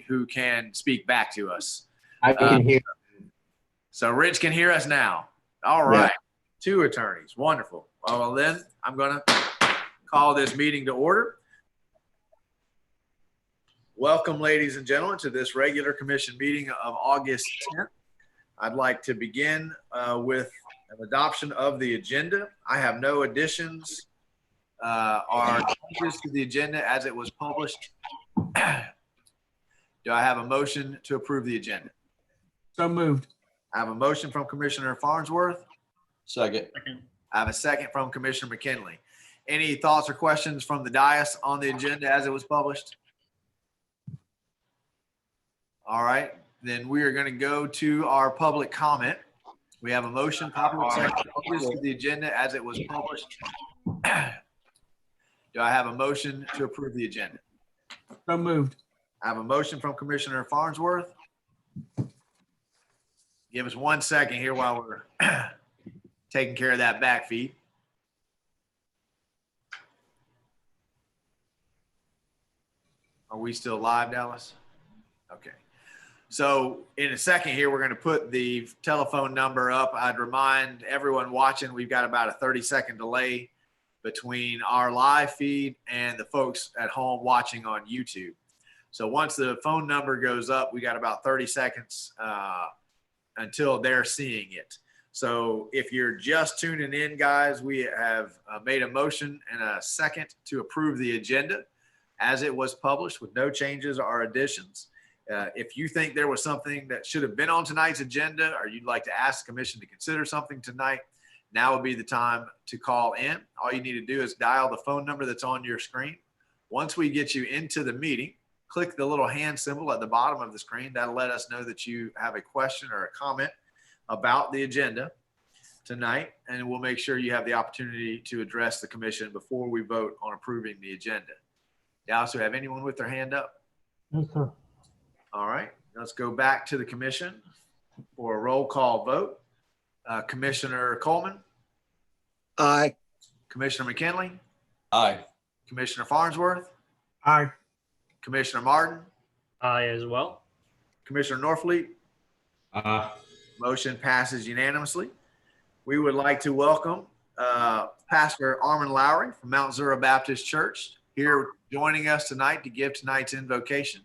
who can speak back to us. I can hear. So Rich can hear us now. All right. Yeah. 2 attorneys. Wonderful. Well, then I'm going to call this meeting to order. Welcome, ladies and gentlemen, to this regular commission meeting of August 10th. I'd like to begin with an adoption of the agenda. I have no additions or changes to the agenda as it was published. Do I have a motion to approve the agenda? So moved. I have a motion from Commissioner Farnsworth. Second. I have a second from Commissioner McKinley. Any thoughts or questions from the dais on the agenda as it was published? All right, then we are going to go to our public comment. We have a motion popular section to the agenda as it was published. Do I have a motion to approve the agenda? So moved. I have a motion from Commissioner Farnsworth. Give us 1 second here while we're taking care of that back feed. Are we still live, Dallas? Okay. So in a second here, we're going to put the telephone number up. I'd remind everyone watching, we've got about a 30-second delay between our live feed and the folks at home watching on YouTube. So once the phone number goes up, we got about 30 seconds until they're seeing it. So if you're just tuning in, guys, we have made a motion and a second to approve the agenda as it was published with no changes or additions. If you think there was something that should have been on tonight's agenda or you'd like to ask the commission to consider something tonight, now would be the time to call in. All you need to do is dial the phone number that's on your screen. Once we get you into the meeting, click the little hand symbol at the bottom of the screen. That'll let us know that you have a question or a comment about the agenda tonight, and we'll make sure you have the opportunity to address the commission before we vote on approving the agenda. Dallas, do we have anyone with their hand up? Yes, sir. All right, let's go back to the commission for a roll call vote. Commissioner Coleman? Aye. Commissioner McKinley? Aye. Commissioner Farnsworth? Aye. Commissioner Martin? Aye as well. Commissioner Norfleet? Aye. Motion passes unanimously. We would like to welcome Pastor Armin Lowry from Mount Zura Baptist Church here joining us tonight to give tonight's invocation.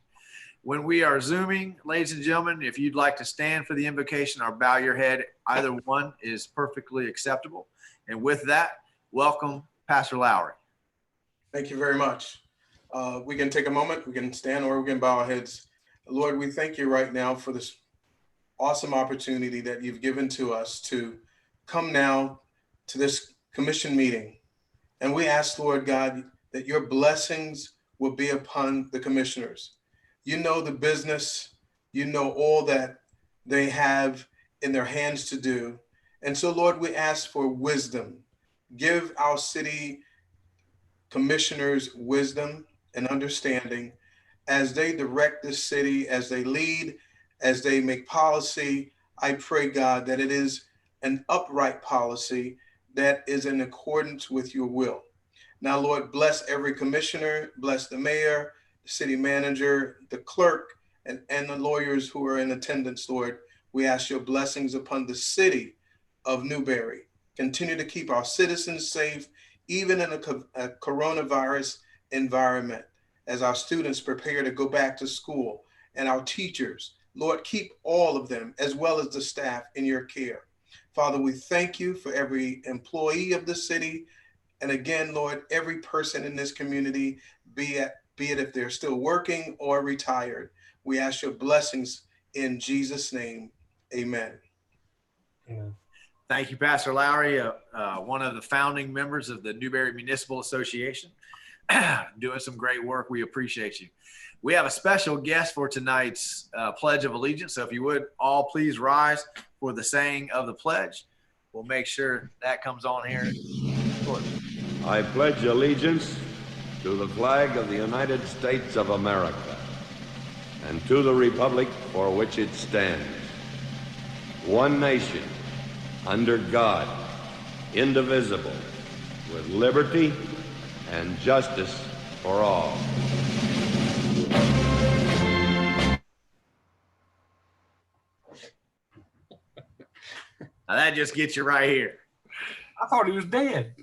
When we are Zooming, ladies and gentlemen, if you'd like to stand for the invocation or bow your head, either one is perfectly acceptable. And with that, welcome Pastor Lowry. Thank you very much. We can take a moment, we can stand or we can bow our heads. Lord, we thank you right now for this awesome opportunity that you've given to us to come now to this commission meeting. And we ask, Lord God, that your blessings will be upon the commissioners. You know the business, you know all that they have in their hands to do. And so, Lord, we ask for wisdom. Give our city commissioners wisdom and understanding as they direct the city, as they lead, as they make policy. I pray, God, that it is an upright policy that is in accordance with your will. Now, Lord, bless every commissioner, bless the mayor, the city manager, the clerk, and the lawyers who are in attendance, Lord. We ask your blessings upon the city of Newberry. Continue to keep our citizens safe, even in a coronavirus environment, as our students prepare to go back to school, and our teachers. Lord, keep all of them, as well as the staff, in your care. Father, we thank you for every employee of the city. And again, Lord, every person in this community, be it if they're still working or retired. We ask your blessings in Jesus' name. Amen. Amen. Thank you, Pastor Lowry, one of the founding members of the Newberry Municipal Association, doing some great work. We appreciate you. We have a special guest for tonight's Pledge of Allegiance. So if you would all please rise for the saying of the pledge. We'll make sure that comes on here. I pledge allegiance to the flag of the United States of America and to the republic for which it stands, one nation, under God, indivisible, with liberty and justice for all. Now that just gets you right here. I thought he was dead.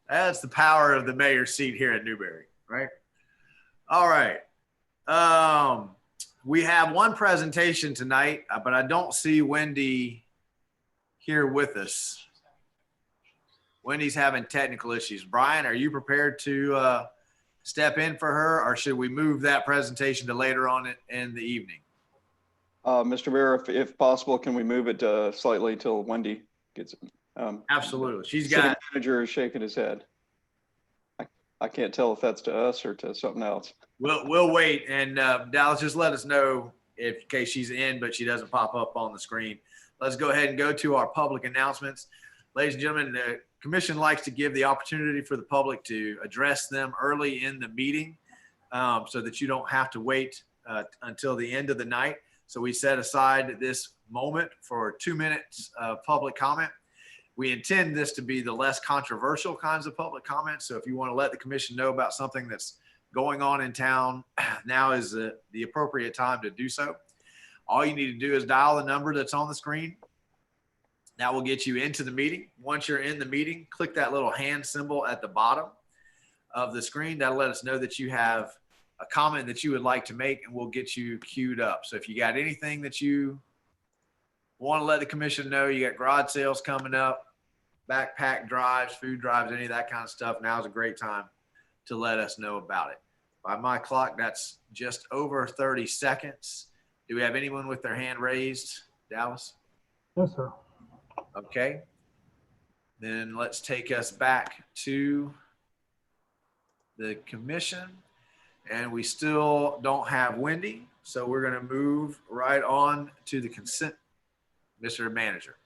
That's the power of the mayor's seat here at Newberry, right? All right. We have one presentation tonight, but I don't see Wendy here with us. Wendy's having technical issues. Brian, are you prepared to step in for her, or should we move that presentation to later on in the evening? Mr. Mayor, if possible, can we move it slightly till Wendy gets it? Absolutely. She's City got, manager is shaking his head. I can't tell if that's to us or to something else. we'll wait. And Dallas, just let us know in case she's in, but she doesn't pop up on the screen. Let's go ahead and go to our public announcements. Ladies and gentlemen, the commission likes to give the opportunity for the public to address them early in the meeting so that you don't have to wait until the end of the night. So we set aside this moment for 2 minutes of public comment. We intend this to be the less controversial kinds of public comments. So if you want to let the commission know about something that's going on in town, now is the appropriate time to do so. All you need to do is dial the number that's on the screen. That will get you into the meeting. Once you're in the meeting, click that little hand symbol at the bottom of the screen. That'll let us know that you have a comment that you would like to make, and we'll get you queued up. So if you got anything that you want to let the commission know, you got garage sales coming up, backpack drives, food drives, any of that kind of stuff, now's a great time to let us know about it. By my clock, that's just over 30 seconds. Do we have anyone with their hand raised, Dallas? Yes, sir. Okay. Then let's take us back to the commission. And we still don't have Wendy, so we're going to move right on to the consent. Mr. Manager.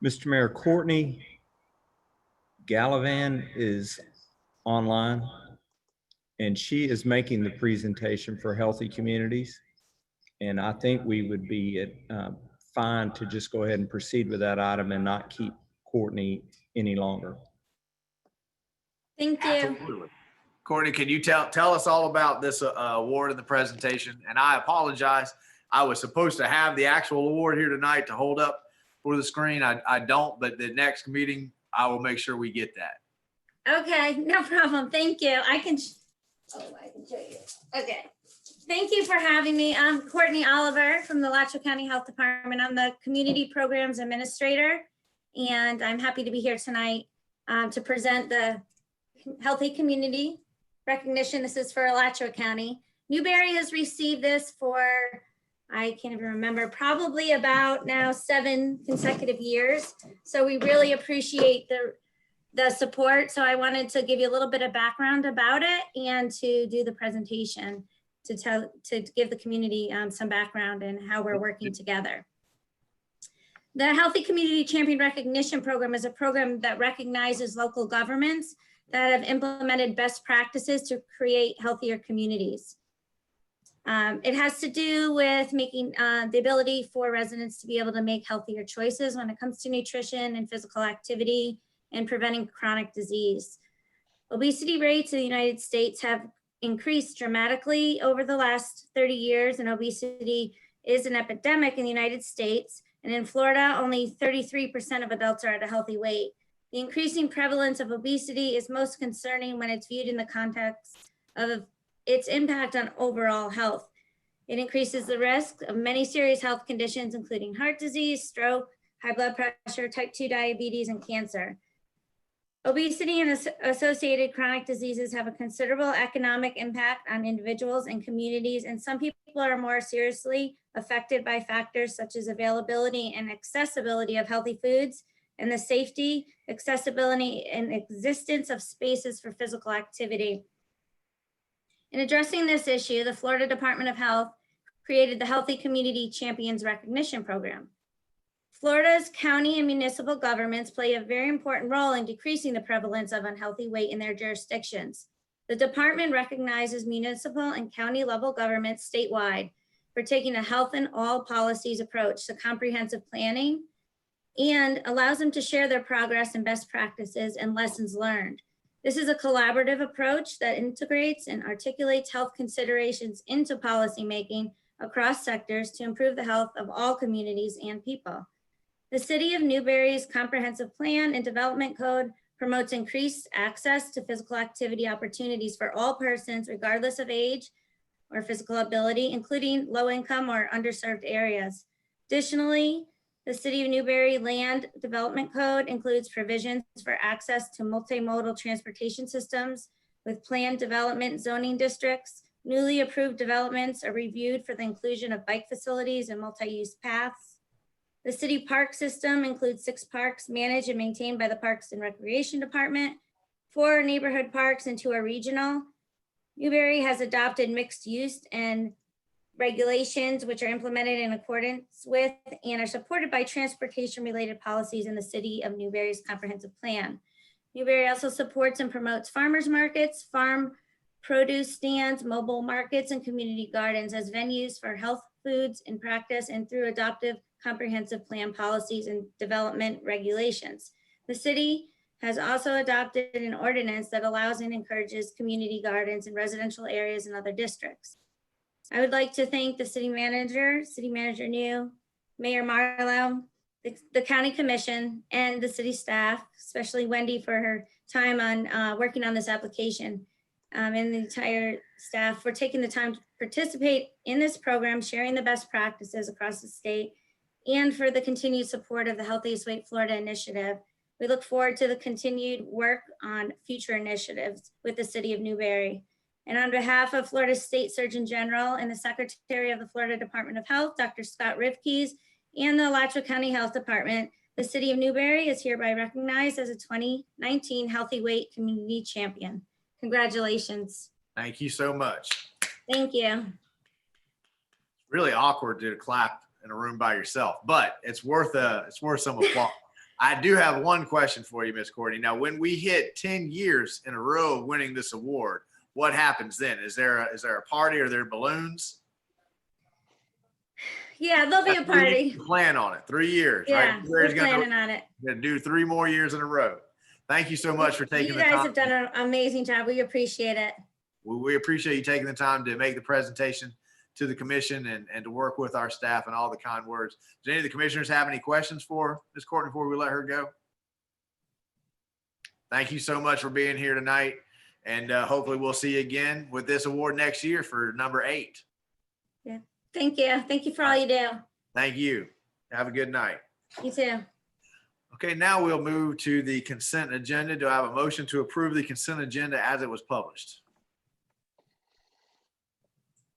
Mr. Mayor, Courtney Gallivan is online, and she is making the presentation for Healthy Communities. And I think we would be fine to just go ahead and proceed with that item and not keep Courtney any longer. Thank you. Absolutely. Courtney, can you tell us all about this award in the presentation? And I apologize. I was supposed to have the actual award here tonight to hold up for the screen. I don't, but the next meeting, I will make sure we get that. Okay, no problem. Thank you. I can show you. Okay. Thank you for having me. I'm Courtney Oliver from the Alachua County Health Department. I'm the Community Programs Administrator, and I'm happy to be here tonight to present the Healthy Community recognition. This is for Alachua County. Newberry has received this for, I can't even remember, probably about now 7 consecutive years. So we really appreciate the support. So I wanted to give you a little bit of background about it and to do the presentation to give the community some background and how we're working together. The Healthy Community Champion Recognition Program is a program that recognizes local governments that have implemented best practices to create healthier communities. It has to do with making the ability for residents to be able to make healthier choices when it comes to nutrition and physical activity and preventing chronic disease. Obesity rates in the United States have increased dramatically over the last 30 years, and obesity is an epidemic in the United States. And in Florida, only 33% of adults are at a healthy weight. The increasing prevalence of obesity is most concerning when it's viewed in the context of its impact on overall health. It increases the risk of many serious health conditions, including heart disease, stroke, high blood pressure, type 2 diabetes, and cancer. Obesity and associated chronic diseases have a considerable economic impact on individuals and communities, and some people are more seriously affected by factors such as availability and accessibility of healthy foods, and the safety, accessibility, and existence of spaces for physical activity. In addressing this issue, the Florida Department of Health created the Healthy Community Champions Recognition Program. Florida's county and municipal governments play a very important role in decreasing the prevalence of unhealthy weight in their jurisdictions. The department recognizes municipal and county level governments statewide for taking a health in all policies approach to comprehensive planning and allows them to share their progress and best practices and lessons learned. This is a collaborative approach that integrates and articulates health considerations into policymaking across sectors to improve the health of all communities and people. The City of Newberry's Comprehensive Plan and Development Code promotes increased access to physical activity opportunities for all persons, regardless of age or physical ability, including low-income or underserved areas. Additionally, the City of Newberry Land Development Code includes provisions for access to multimodal transportation systems with planned development zoning districts. Newly approved developments are reviewed for the inclusion of bike facilities and multi-use paths. The city park system includes 6 parks managed and maintained by the Parks and Recreation Department, 4 neighborhood parks and 2 are regional. Newberry has adopted mixed use and regulations which are implemented in accordance with and are supported by transportation related policies in the City of Newberry's comprehensive plan. Newberry also supports and promotes farmers markets, farm produce stands, mobile markets, and community gardens as venues for health foods in practice and through adoptive comprehensive plan policies and development regulations. The city has also adopted an ordinance that allows and encourages community gardens in residential areas and other districts. I would like to thank the City Manager New, Mayor Marlowe, the County Commission, and the city staff, especially Wendy for her time on working on this application, and the entire staff for taking the time to participate in this program, sharing the best practices across the state, and for the continued support of the Healthiest Weight Florida initiative. We look forward to the continued work on future initiatives with the City of Newberry. And on behalf of Florida State Surgeon General and the Secretary of the Florida Department of Health, Dr. Scott Rifkes, and the Alachua County Health Department, the City of Newberry is hereby recognized as a 2019 Healthy Weight Community Champion. Congratulations. Thank you so much. Thank you. Really awkward to clap in a room by yourself, but it's worth some applause. I do have one question for you, Miss Courtney. Now, when we hit 10 years in a row of winning this award, what happens then? Is there a party? Are there balloons? Yeah, there'll be a party. Plan on it. 3 years, Yeah, right? we're planning on it. Gonna do 3 more years in a row. Thank you so much for taking the time. You guys have done an amazing job. We appreciate it. We appreciate you taking the time to make the presentation to the commission and to work with our staff and all the kind words. Does any of the commissioners have any questions for Ms. Courtney before we let her go? Thank you so much for being here tonight. And hopefully we'll see you again with this award next year for number 8. Yeah. Thank you. Thank you for all you do. Thank you. Have a good night. You too. Okay, now we'll move to the consent agenda. Do I have a motion to approve the consent agenda as it was published?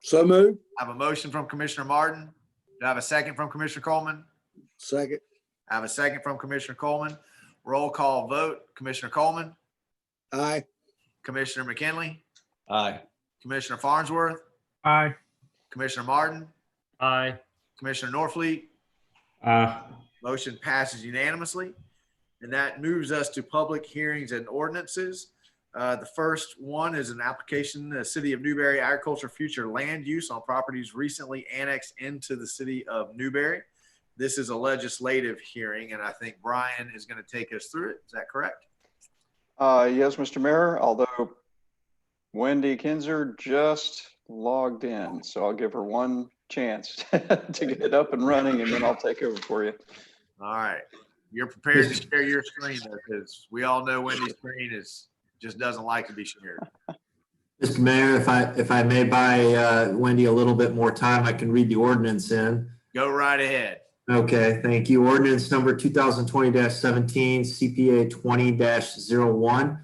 So moved. I have a motion from Commissioner Martin. Do I have a second from Commissioner Coleman? Second. I have a second from Commissioner Coleman. Roll call vote. Commissioner Coleman, Aye. Commissioner McKinley, Aye. Commissioner Farnsworth, Aye. Commissioner Martin, Aye. Commissioner Norfleet. Aye. Motion passes unanimously. And that moves us to public hearings and ordinances. The first one is an application, the City of Newberry Agriculture Future Land Use on properties recently annexed into the City of Newberry. This is a legislative hearing, and I think Brian is going to take us through it. Is that correct? Yes, Mr. Mayor, although Wendy Kinzer just logged in, so I'll give her one chance to get it up and running, and then I'll take over for you. All right. You're prepared to share your screen, though, because we all know Wendy's screen just doesn't like to be shared. Mr. Mayor, if I may buy Wendy a little bit more time, I can read the ordinance in. Go right ahead. Okay, thank you. Ordinance number 2020-17, CPA 20-01.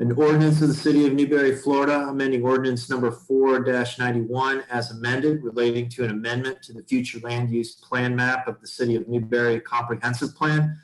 An ordinance of the City of Newberry, Florida, amending ordinance number 4-91 as amended, relating to an amendment to the future land use plan map of the City of Newberry Comprehensive Plan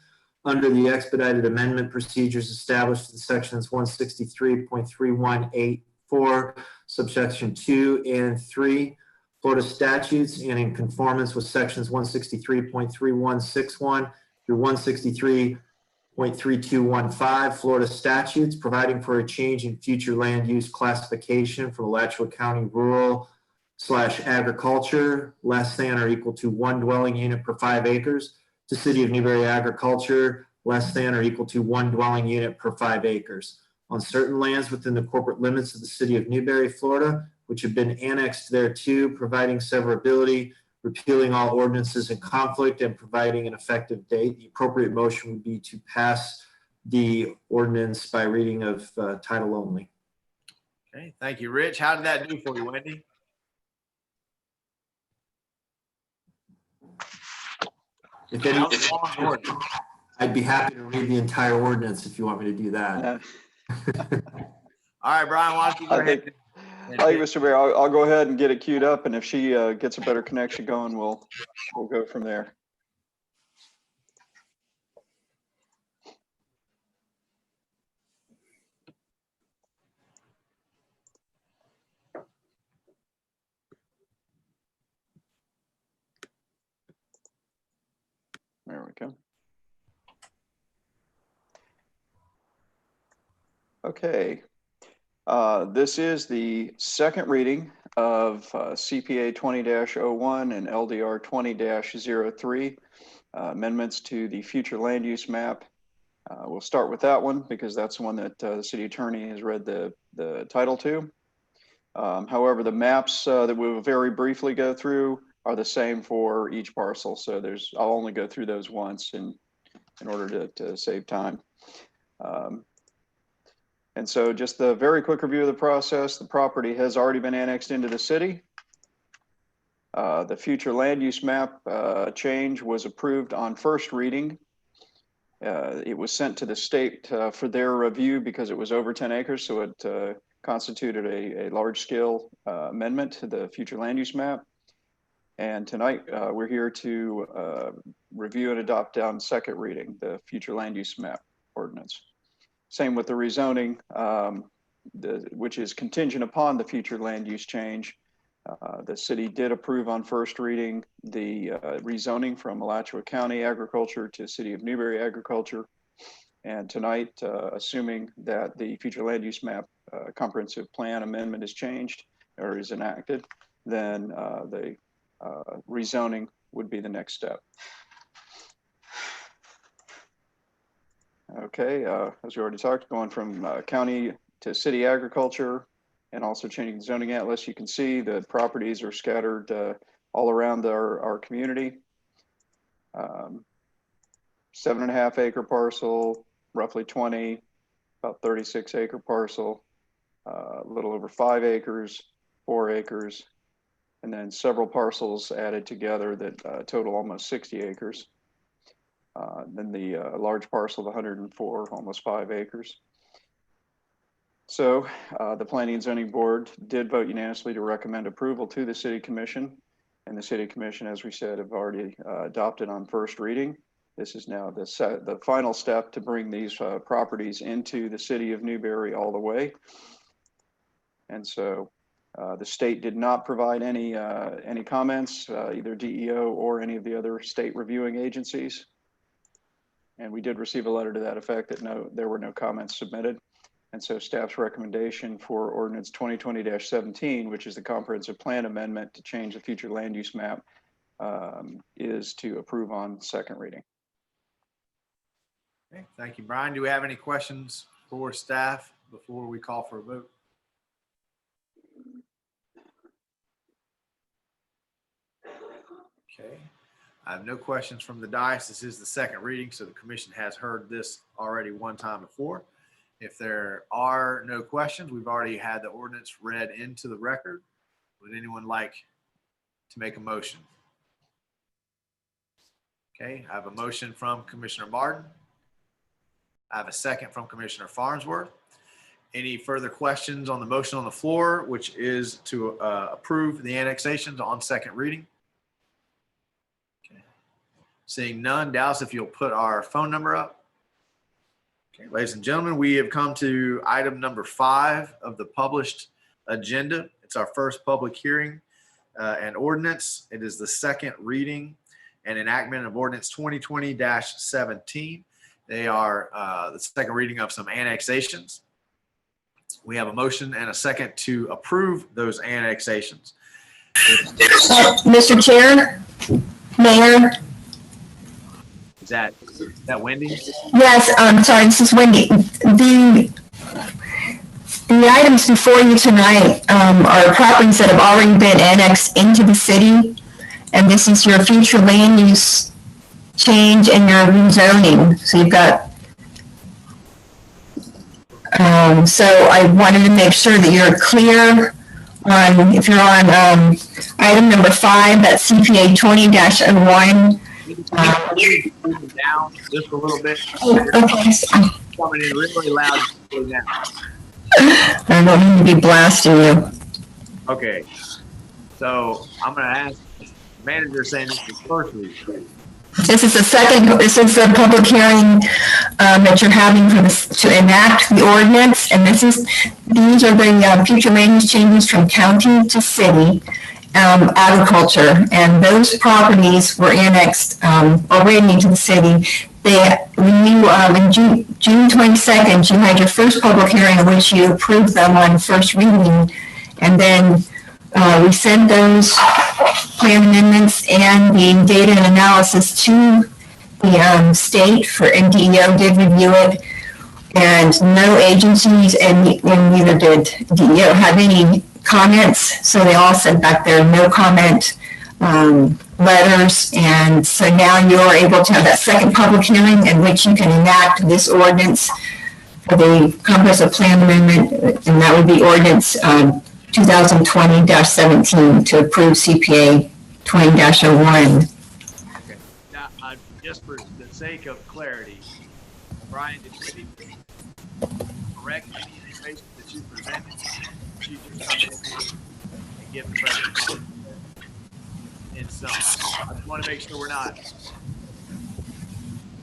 under the expedited amendment procedures established in sections 163.3184, subsection 2 and 3, Florida statutes, and in conformance with sections 163.3161 through 163.3215 Florida statutes, providing for a change in future land use classification for Alachua County rural/agriculture, less than or equal to 1 dwelling unit per 5 acres, to City of Newberry agriculture, less than or equal to 1 dwelling unit per 5 acres. on certain lands within the corporate limits of the city of Newberry, Florida, which have been annexed thereto, providing severability, repealing all ordinances in conflict, and providing an effective date. The appropriate motion would be to pass the ordinance by reading of title only. Okay, thank you, Rich. How did that do for you, Wendy? If That any, was a long ordinance. I'd be happy to read the entire ordinance if you want me to do that. All right, Brian, why don't you go I ahead? think, Mr. Mayor, I'll go ahead and get it queued up, and if she gets a better connection going, we'll go from there. There we go. Okay. This is the second reading of CPA 20-01 and LDR 20-03, amendments to the future land use map. We'll start with that one because that's the one that the city attorney has read the title to. However, the maps that we'll very briefly go through are the same for each parcel. So I'll only go through those once in order to save time. And so just the very quick review of the process, the property has already been annexed into the city. The future land use map change was approved on first reading. It was sent to the state for their review because it was over 10 acres. So it constituted a large scale amendment to the future land use map. And tonight we're here to review and adopt on second reading the future land use map ordinance. Same with the rezoning, which is contingent upon the future land use change. The city did approve on first reading the rezoning from Alachua County Agriculture to City of Newberry Agriculture. And tonight, assuming that the future land use map comprehensive plan amendment is changed or is enacted, then the rezoning would be the next step. Okay, as we already talked, going from county to city agriculture and also changing the zoning atlas, you can see the properties are scattered all around our community. 7.5 acre parcel, roughly 20, about 36 acre parcel, a little over 5 acres, 4 acres, and then several parcels added together that total almost 60 acres. Then the large parcel of 104, almost 5 acres. So the Planning and Zoning Board did vote unanimously to recommend approval to the City Commission. And the City Commission, as we said, have already adopted on first reading. This is now the final step to bring these properties into the City of Newberry all the way. And so the state did not provide any comments, either DEO or any of the other state reviewing agencies. And we did receive a letter to that effect that there were no comments submitted. And so staff's recommendation for ordinance 2020-17, which is the comprehensive plan amendment to change the future land use map, is to approve on second reading. Okay, thank you, Brian. Do we have any questions for staff before we call for a vote? Okay. I have no questions from the dais. This is the second reading, so the commission has heard this already one time before. If there are no questions, we've already had the ordinance read into the record. Would anyone like to make a motion? Okay, I have a motion from Commissioner Martin. I have a second from Commissioner Farnsworth. Any further questions on the motion on the floor, which is to approve the annexations on second reading? Seeing none, Dallas, if you'll put our phone number up. Okay, ladies and gentlemen, we have come to item number 5 of the published agenda. It's our first public hearing and ordinance. It is the second reading and enactment of ordinance 2020-17. They are the second reading of some annexations. We have a motion and a second to approve those annexations. Mr. Chair, Mayor. Is that Wendy? Yes, I'm sorry, this is Wendy. The items before you tonight are properties that have already been annexed into the city, and this is your future land use change and your rezoning. So you've got, so I wanted to make sure that you're clear on, if you're on item number 5, that's CPA 20-01. Down just a little bit. Okay, Coming in really loud now. I don't mean to be blasting you. Okay. So I'm going to ask the manager saying this is first reading. This is the public hearing that you're having for this, to enact the ordinance, and these are the future land use changes from county to city agriculture, and those properties were annexed already into the city. In June 22nd, you had your first public hearing in which you approved them on first reading, and then we sent those plan amendments and the data and analysis to the state for NDEO did review it, and no agencies and neither did DEO have any comments, so they all sent back their no comment letters, and so now you're able to have that second public hearing in which you can enact this ordinance for the comprehensive plan amendment, and that would be ordinance 2020-17 to approve CPA 20-01. Okay. Now, just for the sake of clarity, Brian, did you correct any information that you presented? You just come in and give the presentation in some. I just want to make sure we're not.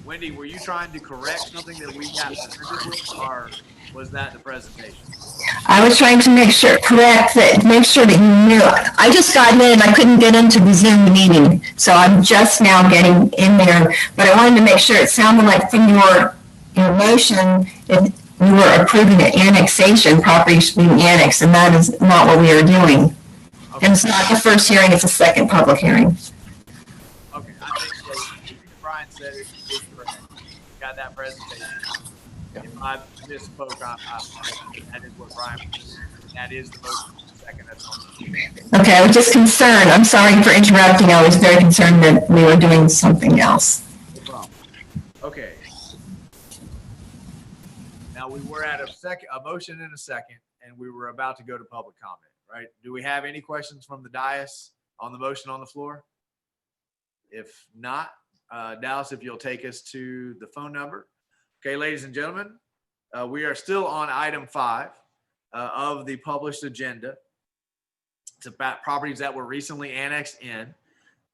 Wendy, were you trying to correct something that we got presented with, or was that the presentation? I was trying to make sure that you knew. I just got in and I couldn't get into the Zoom meeting, so I'm just now getting in there. But I wanted to make sure it sounded like from your motion that you were approving the annexation, properties being annexed, and that is not what we are doing. Okay. And it's not the first hearing; it's a second public hearing. Okay, I think so. Brian said it. Got that presentation. If I misspoke, that is what Brian, that is the most second. That's on. Okay, I was just concerned. I'm sorry for interrupting. I was very concerned that we were doing something else. No problem. Okay. Now we were at a motion in a second, and we were about to go to public comment, right? Do we have any questions from the dais on the motion on the floor? If not, Dallas, if you'll take us to the phone number. Okay, ladies and gentlemen, we are still on item 5 of the published agenda. It's about properties that were recently annexed in.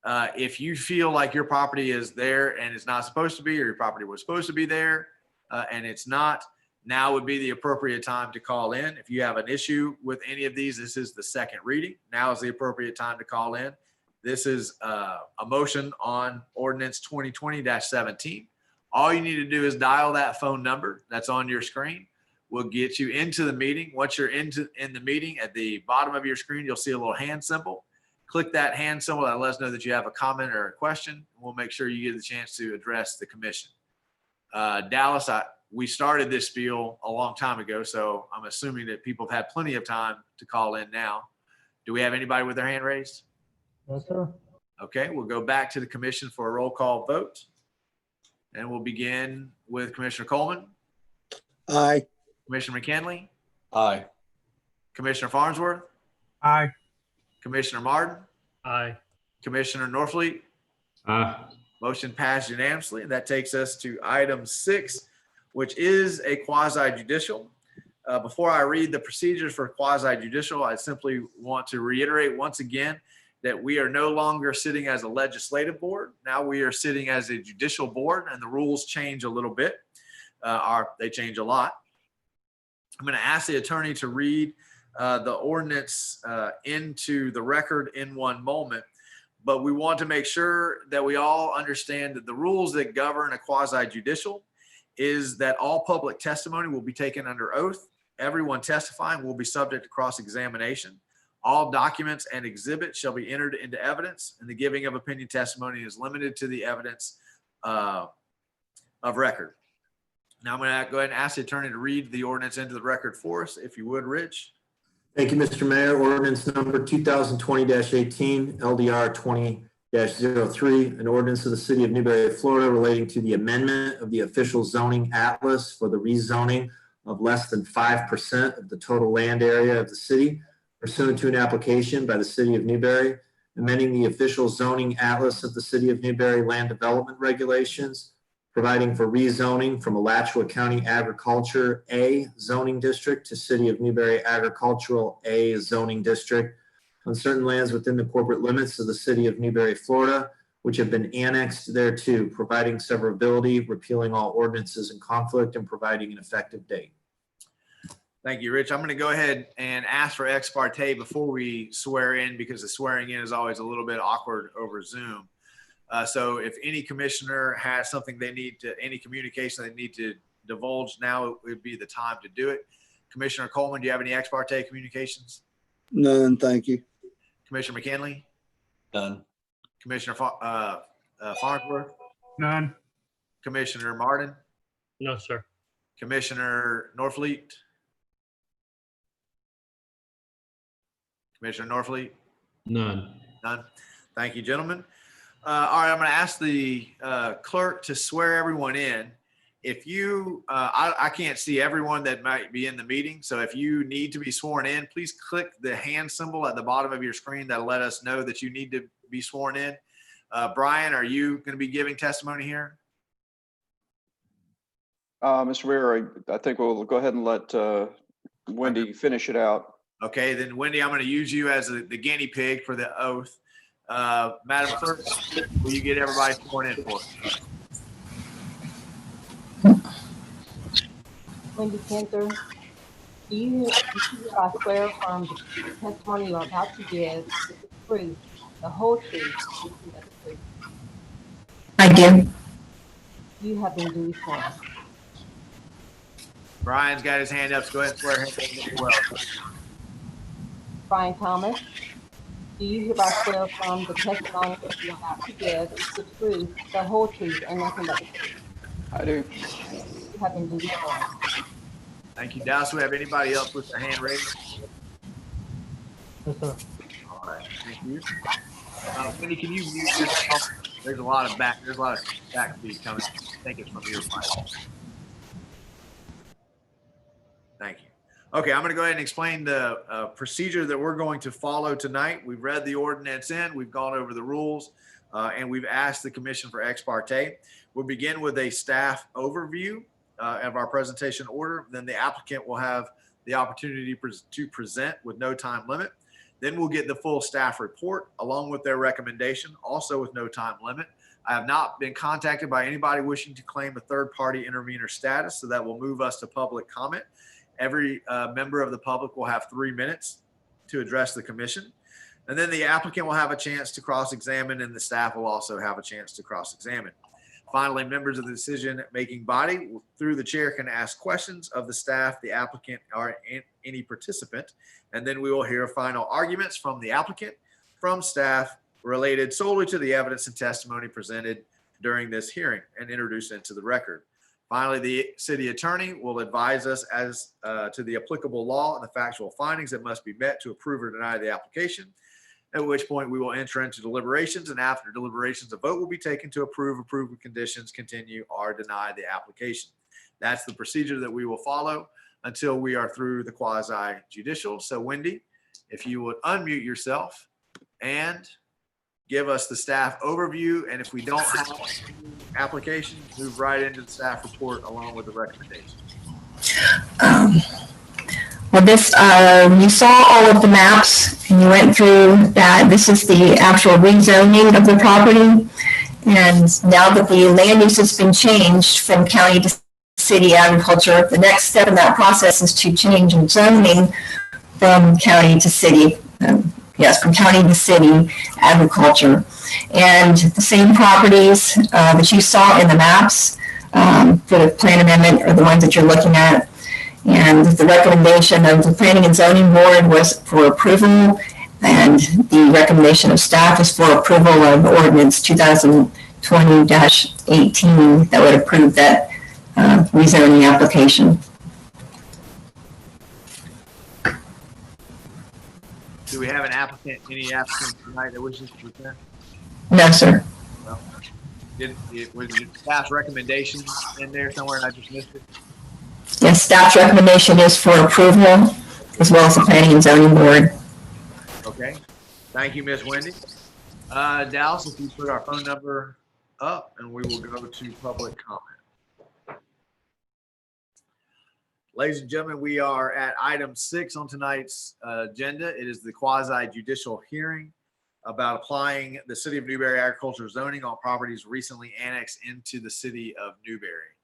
If you feel like your property is there and it's not supposed to be, or your property was supposed to be there and it's not, now would be the appropriate time to call in. If you have an issue with any of these, this is the second reading. Now is the appropriate time to call in. This is a motion on ordinance 2020-17. All you need to do is dial that phone number that's on your screen. We'll get you into the meeting. Once you're in the meeting, at the bottom of your screen, you'll see a little hand symbol. Click that hand symbol. That lets us know that you have a comment or a question. We'll make sure you get the chance to address the commission. Dallas, we started this spiel a long time ago, so I'm assuming that people have had plenty of time to call in now. Do we have anybody with their hand raised? Yes, sir. Okay, we'll go back to the commission for a roll call vote. And we'll begin with Commissioner Coleman, Aye. Commissioner McKinley, Aye. Commissioner Farnsworth, Aye. Commissioner Martin, Aye. Commissioner Norfleet. Aye. Motion passed unanimously. That takes us to item 6, which is a quasi-judicial. Before I read the procedures for quasi-judicial, I simply want to reiterate once again that we are no longer sitting as a legislative board. Now we are sitting as a judicial board, and the rules change a little bit. They change a lot. I'm going to ask the attorney to read the ordinance into the record in one moment, but we want to make sure that we all understand that the rules that govern a quasi-judicial is that all public testimony will be taken under oath. Everyone testifying will be subject to cross-examination. All documents and exhibits shall be entered into evidence, and the giving of opinion testimony is limited to the evidence of record. Now I'm going to go ahead and ask the attorney to read the ordinance into the record for us, if you would, Rich. Thank you, Mr. Mayor. Ordinance number 2020-18, LDR 20-03, an ordinance of the city of Newberry, Florida relating to the amendment of the official zoning atlas for the rezoning of less than 5% of the total land area of the city pursuant to an application by the city of Newberry, amending the official zoning atlas of the city of Newberry land development regulations, providing for rezoning from Alachua County Agriculture A zoning district to City of Newberry Agricultural A zoning district on certain lands within the corporate limits of the City of Newberry, Florida, which have been annexed thereto, providing severability, repealing all ordinances in conflict, and providing an effective date. Thank you, Rich. I'm going to go ahead and ask for ex parte before we swear in, because the swearing in is always a little bit awkward over Zoom. So if any commissioner has something they need to, any communication they need to divulge, now would be the time to do it. Commissioner Coleman, do you have any ex parte communications? None, thank you. Commissioner McKinley? None. Commissioner Farnsworth? None. Commissioner Martin? No, sir. Commissioner Norfleet? Commissioner Norfleet? None. None. Thank you, gentlemen. All right, I'm going to ask the clerk to swear everyone in. If you, I can't see everyone that might be in the meeting, so if you need to be sworn in, please click the hand symbol at the bottom of your screen. That'll let us know that you need to be sworn in. Brian, are you going to be giving testimony here? Mr. Mayor, I think we'll go ahead and let Wendy finish it out. Okay, then Wendy, I'm going to use you as the guinea pig for the oath. Madam Clerk, will you get everybody sworn in for us? Wendy Kinzer, do you hereby swear affirm the testimony you are about to give is the truth, the whole truth, and nothing but the truth? I do. You have been duly sworn. Brian's got his hand up, so go ahead and swear him in as well. Brian Thomas, do you hereby swear affirm the testimony that you are about to give is the truth, the whole truth, and nothing but the truth? I do. You have been duly sworn. Thank you. Dallas, do we have anybody else with their hand raised? Yes, sir. All right, thank you. Wendy, can you mute yourself? There's a lot of back speed coming. I think it's from your mic. Thank you. Okay, I'm going to go ahead and explain the procedure that we're going to follow tonight. We've read the ordinance in, we've gone over the rules, and we've asked the commission for ex parte. We'll begin with a staff overview of our presentation order. Then the applicant will have the opportunity to present with no time limit. Then we'll get the full staff report along with their recommendation, also with no time limit. I have not been contacted by anybody wishing to claim a third-party intervener status, so that will move us to public comment. Every member of the public will have 3 minutes to address the commission. And then the applicant will have a chance to cross-examine, and the staff will also have a chance to cross-examine. Finally, members of the decision-making body, through the chair, can ask questions of the staff, the applicant, or any participant. And then we will hear final arguments from the applicant, from staff, related solely to the evidence and testimony presented during this hearing and introduced into the record. Finally, the city attorney will advise us as to the applicable law and the factual findings that must be met to approve or deny the application, at which point we will enter into deliberations, and after deliberations, a vote will be taken to approve with conditions, continue, or deny the application. That's the procedure that we will follow until we are through the quasi-judicial. So Wendy, if you would unmute yourself and give us the staff overview, and if we don't have application, move right into the staff report along with the recommendation. Well, this, you saw all of the maps and you went through that. This is the actual rezoning of the property. And now that the land use has been changed from county to city agriculture, the next step in that process is to change in zoning from county to city. Yes, from county to city agriculture. And the same properties that you saw in the maps for the plan amendment are the ones that you're looking at. And the recommendation of the Planning and Zoning Board was for approval, and the recommendation of staff is for approval of ordinance 2020-18 that would approve that rezoning application. Do we have an applicant, any applicant tonight that wishes to present? No, sir. Well, was your staff's recommendation in there somewhere and I just missed it? Yes, staff's recommendation is for approval as well as the planning and zoning board. Okay. Thank you, Miss Wendy. Dallas, if you put our phone number up and we will go to public comment. Ladies and gentlemen, we are at item 6 on tonight's agenda. It is the quasi judicial hearing about applying the City of Newberry agricultural zoning on properties recently annexed into the City of Newberry.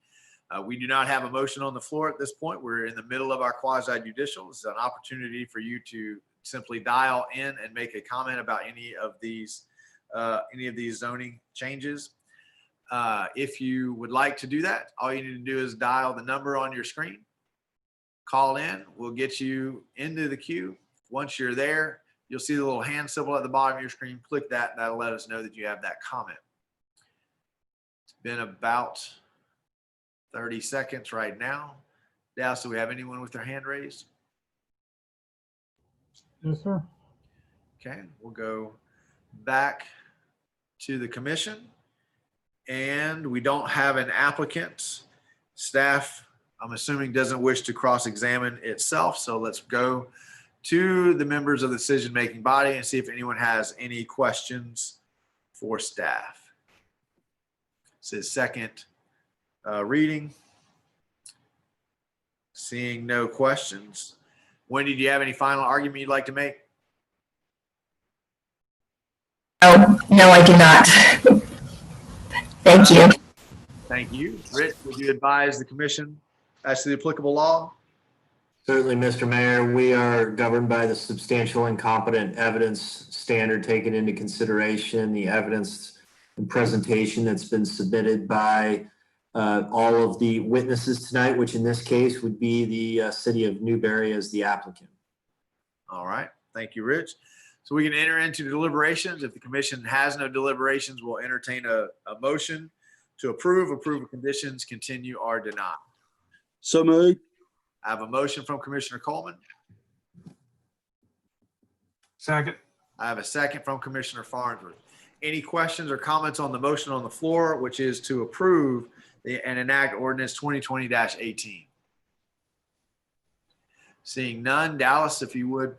We do not have a motion on the floor at this point. We're in the middle of our quasi judicial. It's an opportunity for you to simply dial in and make a comment about any of these zoning changes. If you would like to do that, all you need to do is dial the number on your screen. Call in, we'll get you into the queue. Once you're there, you'll see the little hand symbol at the bottom of your screen. Click that, and that'll let us know that you have that comment. It's been about 30 seconds right now. Dallas, do we have anyone with their hand raised? Yes, sir. Okay, we'll go back to the commission. And we don't have an applicant. Staff, I'm assuming, doesn't wish to cross-examine itself. So let's go to the members of the decision-making body and see if anyone has any questions for staff. This is second reading. Seeing no questions. Wendy, do you have any final argument you'd like to make? No, I do not. Thank you. Thank you. Rich, would you advise the commission as to the applicable law? Certainly, Mr. Mayor, we are governed by the substantial and competent evidence standard taken into consideration, the evidence and presentation that's been submitted by all of the witnesses tonight, which in this case would be the City of Newberry as the applicant. All right. Thank you, Rich. So we can enter into deliberations. If the commission has no deliberations, we'll entertain a motion to approve of conditions, continue, or deny. So moved. I have a motion from Commissioner Coleman. Second. I have a second from Commissioner Farnsworth. Any questions or comments on the motion on the floor, which is to approve and enact ordinance 2020-18? Seeing none, Dallas, if you would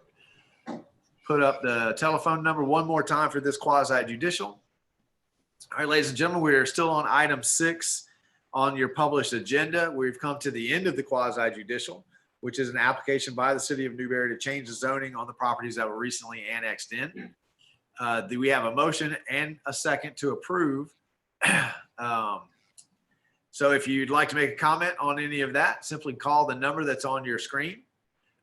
put up the telephone number one more time for this quasi judicial. All right, ladies and gentlemen, we are still on item 6 on your published agenda. We've come to the end of the quasi judicial, which is an application by the City of Newberry to change the zoning on the properties that were recently annexed in. Do we have a motion and a second to approve? So if you'd like to make a comment on any of that, simply call the number that's on your screen.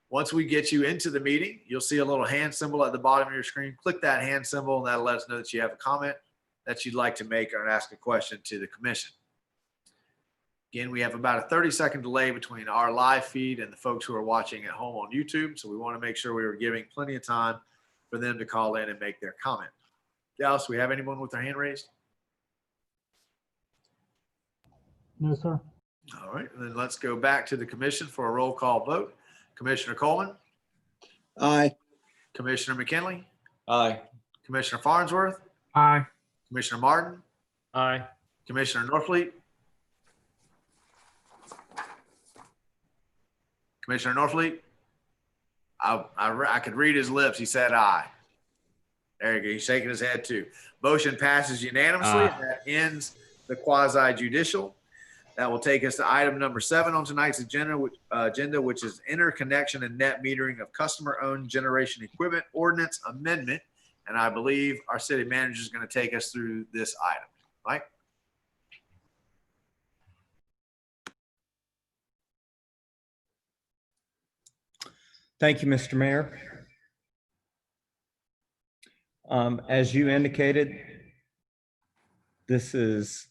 Once we get you into the meeting, you'll see a little hand symbol at the bottom of your screen. Click that hand symbol and that'll let us know that you have a comment that you'd like to make or ask a question to the commission. Again, we have about a 30-second delay between our live feed and the folks who are watching at home on YouTube. So we want to make sure we are giving plenty of time for them to call in and make their comment. Dallas, do we have anyone with their hand raised? No, sir. All right, then let's go back to the commission for a roll call vote. Commissioner Coleman, Aye. Commissioner McKinley, Aye. Commissioner Farnsworth, Aye. Commissioner Martin, Aye. Commissioner Norfleet, Commissioner Norfleet. I could read his lips. He said aye. There you go. He's shaking his head too. Motion passes unanimously. Aye. That ends the quasi judicial. That will take us to item number 7 on tonight's agenda, which is interconnection and net metering of customer-owned generation equipment ordinance amendment. And I believe our city manager is going to take us through this item. Mike? Thank you, Mr. Mayor. As you indicated, this is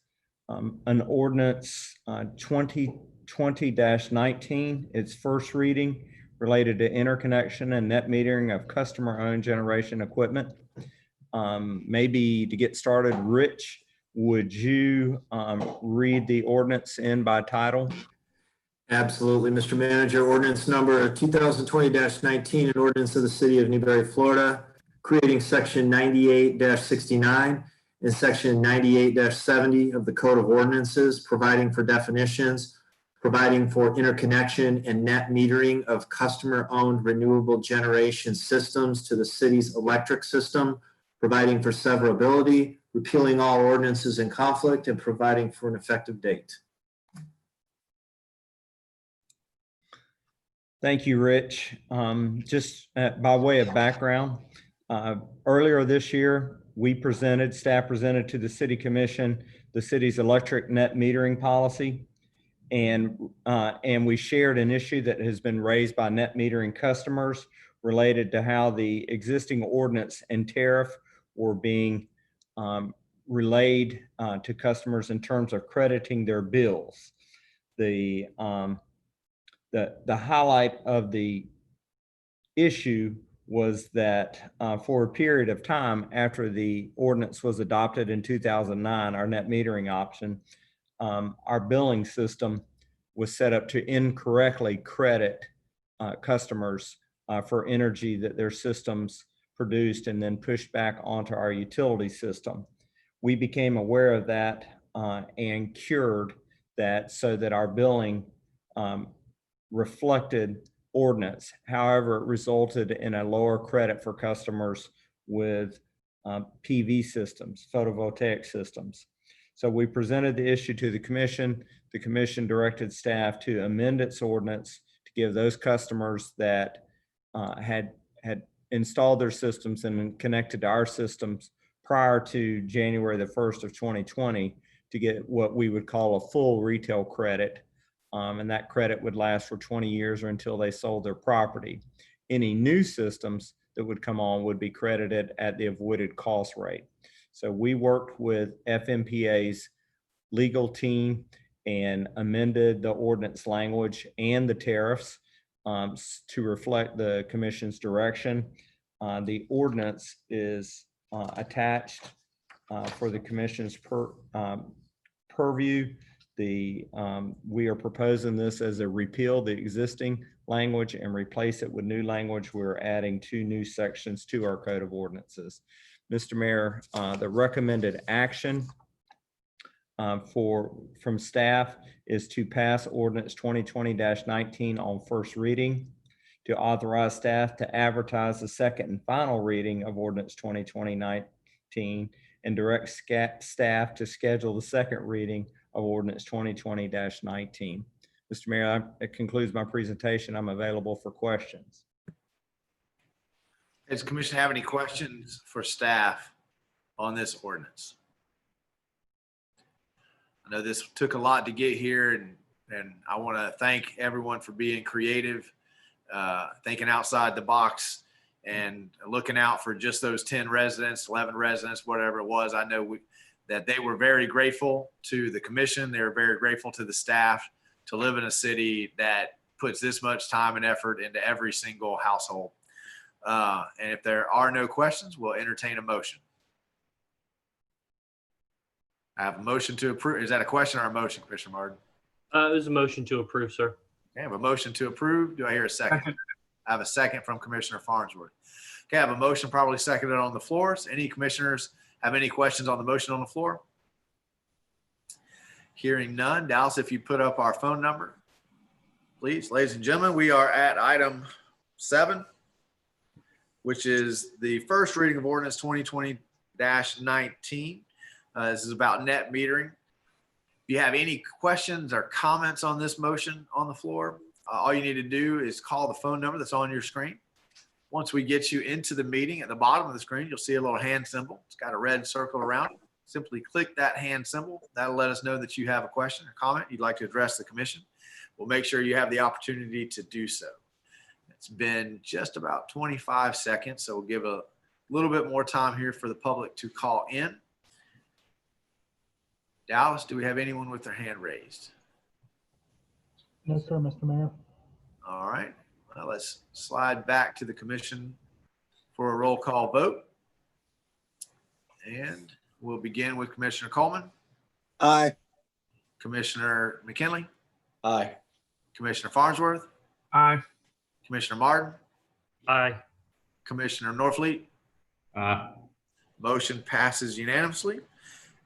an ordinance 2020-19. Its first reading related to interconnection and net metering of customer-owned generation equipment. Maybe to get started, Rich, would you read the ordinance in by title? Absolutely, Mr. Manager. Ordinance number 2020-19, an ordinance of the City of Newberry, Florida, creating section 98-69 and section 98-70 of the Code of Ordinances, providing for definitions, providing for interconnection and net metering of customer-owned renewable generation systems to the city's electric system, providing for severability, repealing all ordinances in conflict, and providing for an effective date. Thank you, Rich. Just by way of background, earlier this year, staff presented to the City Commission the city's electric net metering policy. And we shared an issue that has been raised by net metering customers related to how the existing ordinance and tariff were being relayed to customers in terms of crediting their bills. The highlight of the issue was that for a period of time after the ordinance was adopted in 2009, our net metering option, our billing system was set up to incorrectly credit customers for energy that their systems produced and then pushed back onto our utility system. We became aware of that and cured that so that our billing reflected ordinance. However, it resulted in a lower credit for customers with PV systems, photovoltaic systems. So we presented the issue to the commission. The commission directed staff to amend its ordinance to give those customers that had installed their systems and connected to our systems prior to January the 1st of 2020 to get what we would call a full retail credit. And that credit would last for 20 years or until they sold their property. Any new systems that would come on would be credited at the avoided cost rate. So we worked with FMPA's legal team and amended the ordinance language and the tariffs to reflect the commission's direction. The ordinance is attached for the commission's purview. We are proposing this as a repeal the existing language and replace it with new language. We're adding 2 new sections to our Code of Ordinances. Mr. Mayor, the recommended action from staff is to pass ordinance 2020-19 on first reading, to authorize staff to advertise the second and final reading of ordinance 2020-19 and direct staff to schedule the second reading of ordinance 2020-19. Mr. Mayor, that concludes my presentation. I'm available for questions. Does the commission have any questions for staff on this ordinance? I know this took a lot to get here, and I want to thank everyone for being creative, thinking outside the box, and looking out for just those 10 residents, 11 residents, whatever it was. I know that they were very grateful to the commission. They were very grateful to the staff to live in a city that puts this much time and effort into every single household. And if there are no questions, we'll entertain a motion. I have a motion to approve. Is that a question or a motion, Commissioner Martin? It was a motion to approve, sir. Okay, I have a motion to approve. Do I hear a second? Second. I have a second from Commissioner Farnsworth. Okay, I have a motion probably seconded on the floor. So any commissioners have any questions on the motion on the floor? Hearing none. Dallas, if you put up our phone number, please. Ladies and gentlemen, we are at item 7, which is the first reading of ordinance 2020-19. This is about net metering. If you have any questions or comments on this motion on the floor, all you need to do is call the phone number that's on your screen. Once we get you into the meeting, at the bottom of the screen, you'll see a little hand symbol. It's got a red circle around it. Simply click that hand symbol. That'll let us know that you have a question or comment you'd like to address the commission. We'll make sure you have the opportunity to do so. It's been just about 25 seconds, so we'll give a little bit more time here for the public to call in. Dallas, do we have anyone with their hand raised? No, sir, Mr. Mayor. All right. Well, let's slide back to the commission for a roll call vote. And We'll begin with Commissioner Coleman, Aye. Commissioner McKinley, Aye. Commissioner Farnsworth, Aye. Commissioner Martin, Aye. Commissioner Norfleet. Aye. Motion passes unanimously.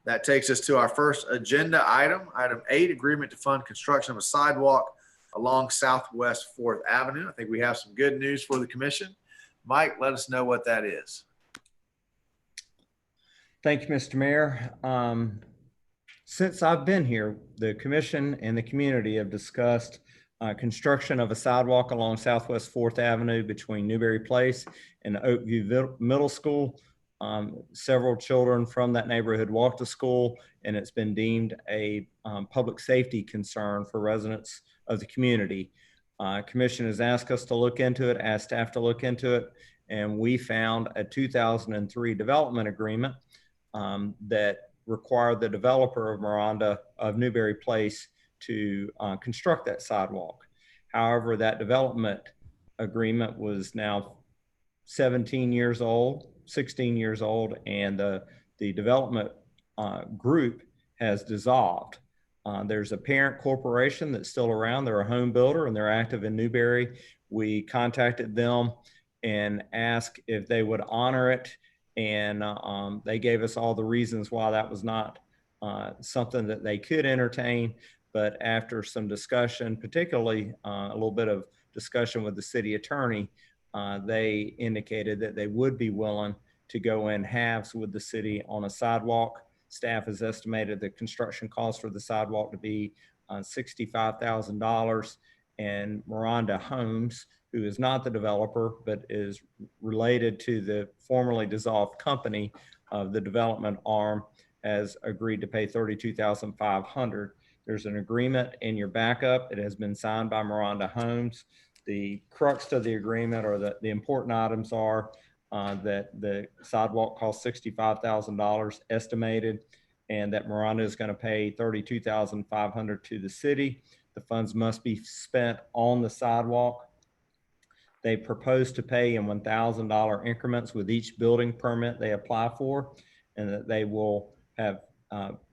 That takes us to our first agenda item, item 8, agreement to fund construction of a sidewalk along Southwest 4th Avenue. I think we have some good news for the commission. Mike, let us know what that is. Thank you, Mr. Mayor. Since I've been here, the commission and the community have discussed construction of a sidewalk along Southwest 4th Avenue between Newberry Place and Oakview Middle School. Several children from that neighborhood walk to school, and it's been deemed a public safety concern for residents of the community. Commission has asked us to look into it, asked staff to look into it, and we found a 2003 development agreement that required the developer of Miranda of Newberry Place to construct that sidewalk. However, that development agreement was now 17 years old, 16 years old, and the development group has dissolved. There's a parent corporation that's still around. They're a home builder and they're active in Newberry. We contacted them and asked if they would honor it. And they gave us all the reasons why that was not something that they could entertain. But after some discussion, particularly a little bit of discussion with the city attorney, they indicated that they would be willing to go in halves with the city on a sidewalk. Staff has estimated the construction cost for the sidewalk to be $65,000. And Miranda Homes, who is not the developer, but is related to the formerly dissolved company of the development arm, has agreed to pay $32,500. There's an agreement in your backup. It has been signed by Miranda Homes. The crux of the agreement, or the important items, are that the sidewalk costs $65,000 estimated, and that Miranda is going to pay $32,500 to the city. The funds must be spent on the sidewalk. They propose to pay in $1,000 increments with each building permit they apply for, and that they will have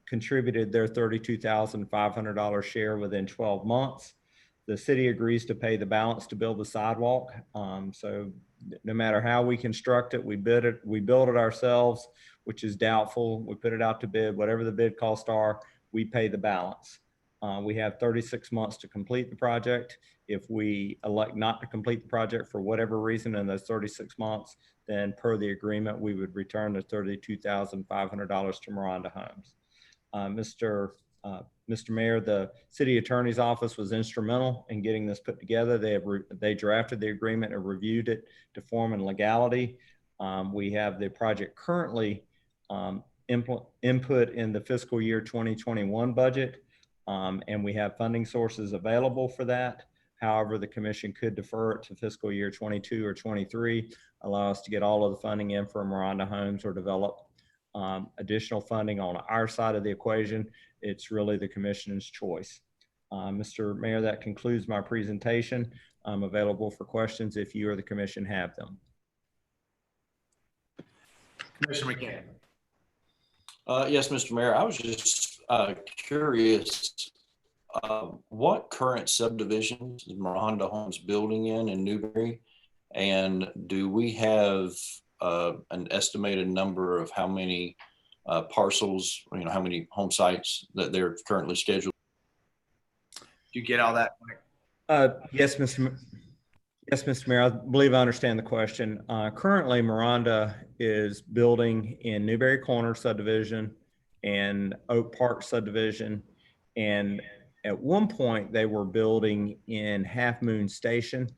contributed their $32,500 share within 12 months. The city agrees to pay the balance to build the sidewalk. So no matter how we construct it, we build it ourselves, which is doubtful. We put it out to bid. Whatever the bid costs are, we pay the balance. We have 36 months to complete the project. If we elect not to complete the project for whatever reason in those 36 months, then per the agreement, we would return the $32,500 to Miranda Homes. Mr. Mayor, the city attorney's office was instrumental in getting this put together. They drafted the agreement and reviewed it to form and legality. We have the project currently input in the fiscal year 2021 budget, and we have funding sources available for that. However, the commission could defer it to fiscal year 22 or 23, allow us to get all of the funding in for Miranda Homes, or develop additional funding on our side of the equation. It's really the commission's choice. Mr. Mayor, that concludes my presentation. I'm available for questions if you or the commission have them. Commissioner McCann. Yes, Mr. Mayor, I was just curious, what current subdivisions is Miranda Homes building in Newberry? And do we have an estimated number of how many parcels, how many home sites that they're currently scheduled? Did you get all that, Mike? Yes, Mr. Mayor, I believe I understand the question. Currently, Miranda is building in Newberry Corner subdivision and Oak Park subdivision. And at one point they were building in Half Moon Station.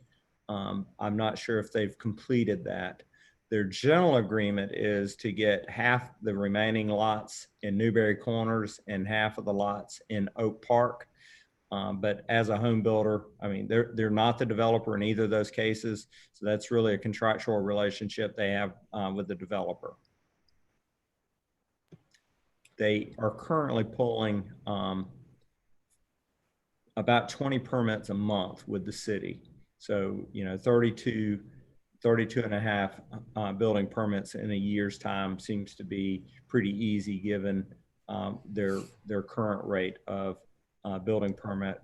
I'm not sure if they've completed that. Their general agreement is to get half the remaining lots in Newberry Corners and half of the lots in Oak Park. But as a home builder, I mean, they're not the developer in either of those cases. So that's really a contractual relationship they have with the developer. They are currently pulling about 20 permits a month with the city. So, 32 32 and a half building permits in a year's time seems to be pretty easy given their current rate of building permit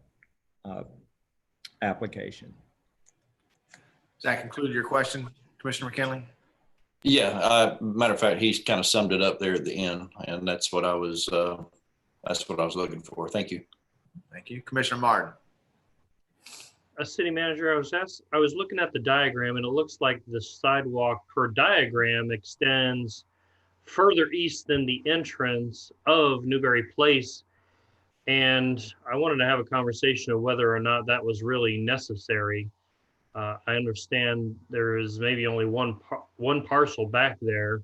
application. Does that conclude your question, Commissioner McKinley? Yeah, matter of fact, he's kind of summed it up there at the end, and that's what I was looking for. Thank you. Thank you. Commissioner Martin. City Manager, I was looking at the diagram, and it looks like the sidewalk per diagram extends further east than the entrance of Newberry Place. And I wanted to have a conversation of whether or not that was really necessary. I understand there is maybe only one parcel back there,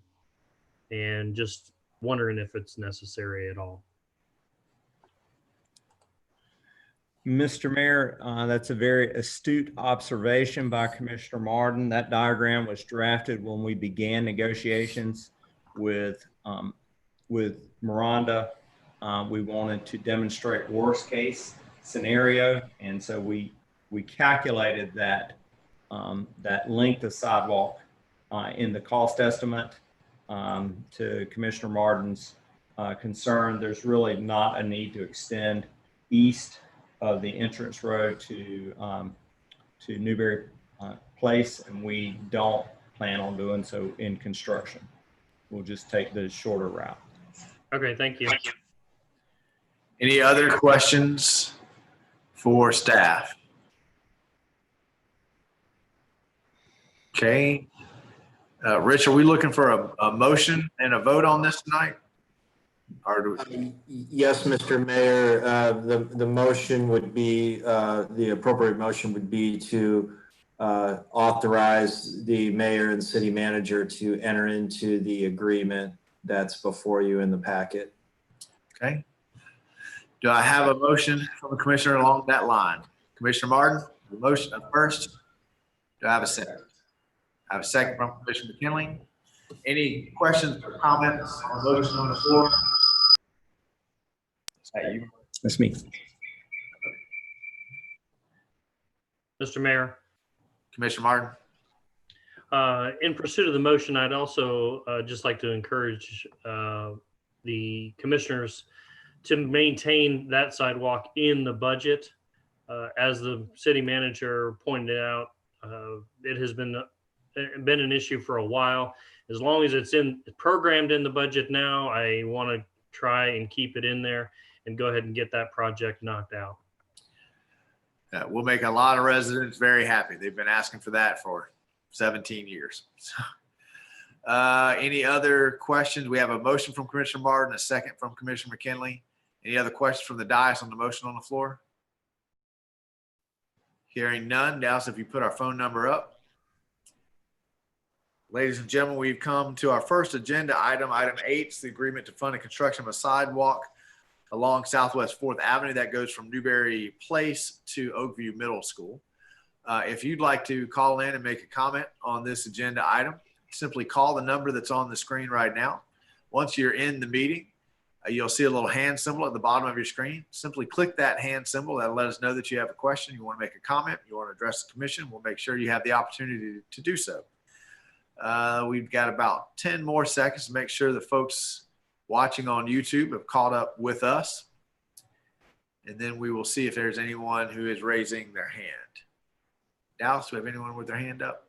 and just wondering if it's necessary at all. Mr. Mayor, that's a very astute observation by Commissioner Martin. That diagram was drafted when we began negotiations with Miranda. We wanted to demonstrate worst case scenario, and so we calculated that that length of sidewalk in the cost estimate. To Commissioner Martin's concern, there's really not a need to extend east of the entrance road to Newberry Place, and we don't plan on doing so in construction. We'll just take the shorter route. Okay, thank you. Any other questions for staff? Okay. Rich, are we looking for a motion and a vote on this tonight? Or do we... Yes, Mr. Mayor, the motion would be, the appropriate motion would be to authorize the mayor and city manager to enter into the agreement that's before you in the packet. Okay. Do I have a motion from the commissioner along that line? Commissioner Martin, the motion first. Do I have a second? I have a second from Commissioner McKinley. Any questions or comments on the motion on the floor? Is that you? That's me. Mr. Mayor, Commissioner Martin. in pursuit of the motion, I'd also just like to encourage the commissioners to maintain that sidewalk in the budget. As the city manager pointed out, it has been an issue for a while. As long as it's programmed in the budget now, I want to try and keep it in there and go ahead and get that project knocked out. We'll make a lot of residents very happy. They've been asking for that for 17 years. Any other questions? We have a motion from Commissioner Martin, a second from Commissioner McKinley. Any other questions from the dais on the motion on the floor? Hearing none. Dallas, if you put our phone number up. Ladies and gentlemen, we've come to our first agenda item, item 8, the agreement to fund the construction of a sidewalk along Southwest 4th Avenue that goes from Newberry Place to Oakview Middle School. If you'd like to call in and make a comment on this agenda item, simply call the number that's on the screen right now. Once you're in the meeting, you'll see a little hand symbol at the bottom of your screen. Simply click that hand symbol. That'll let us know that you have a question, you want to make a comment, you want to address the commission. We'll make sure you have the opportunity to do so. We've got about 10 more seconds to make sure the folks watching on YouTube have caught up with us. And then we will see if there's anyone who is raising their hand. Dallas, do we have anyone with their hand up?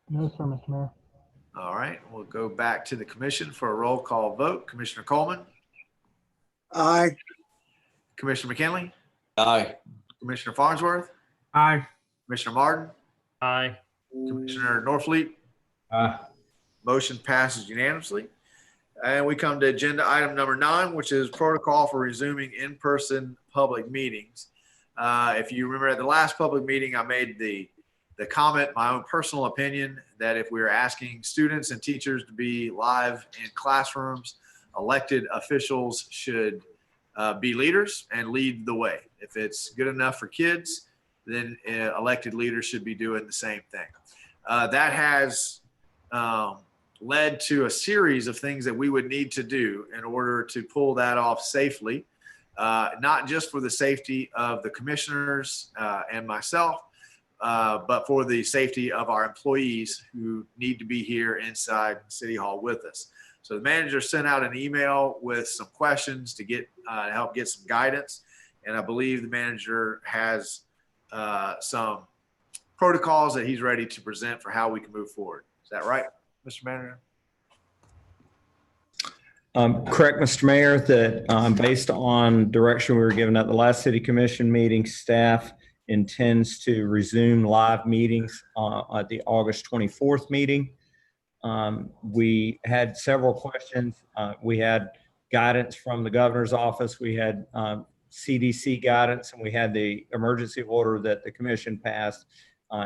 No, sir, Mr. Mayor. All right, we'll go back to the commission for a roll call vote. Commissioner Coleman? Aye. Commissioner McKinley? Aye. Commissioner Farnsworth? Aye. Commissioner Martin? Aye. Commissioner Norfleet? Aye. Motion passes unanimously. And we come to agenda item number 9, which is protocol for resuming in-person public meetings. If you remember at the last public meeting, I made the comment, my own personal opinion, that if we were asking students and teachers to be live in classrooms, elected officials should be leaders and lead the way. If it's good enough for kids, then elected leaders should be doing the same thing. That has led to a series of things that we would need to do in order to pull that off safely, not just for the safety of the commissioners and myself, but for the safety of our employees who need to be here inside City Hall with us. So the manager sent out an email with some questions to get help get some guidance. And I believe the manager has some protocols that he's ready to present for how we can move forward. Is that right, Mr. Manager? Correct, Mr. Mayor, that based on direction we were given at the last City Commission meeting, staff intends to resume live meetings at the August 24th meeting. We had several questions. We had guidance from the governor's office. We had CDC guidance, and we had the emergency order that the commission passed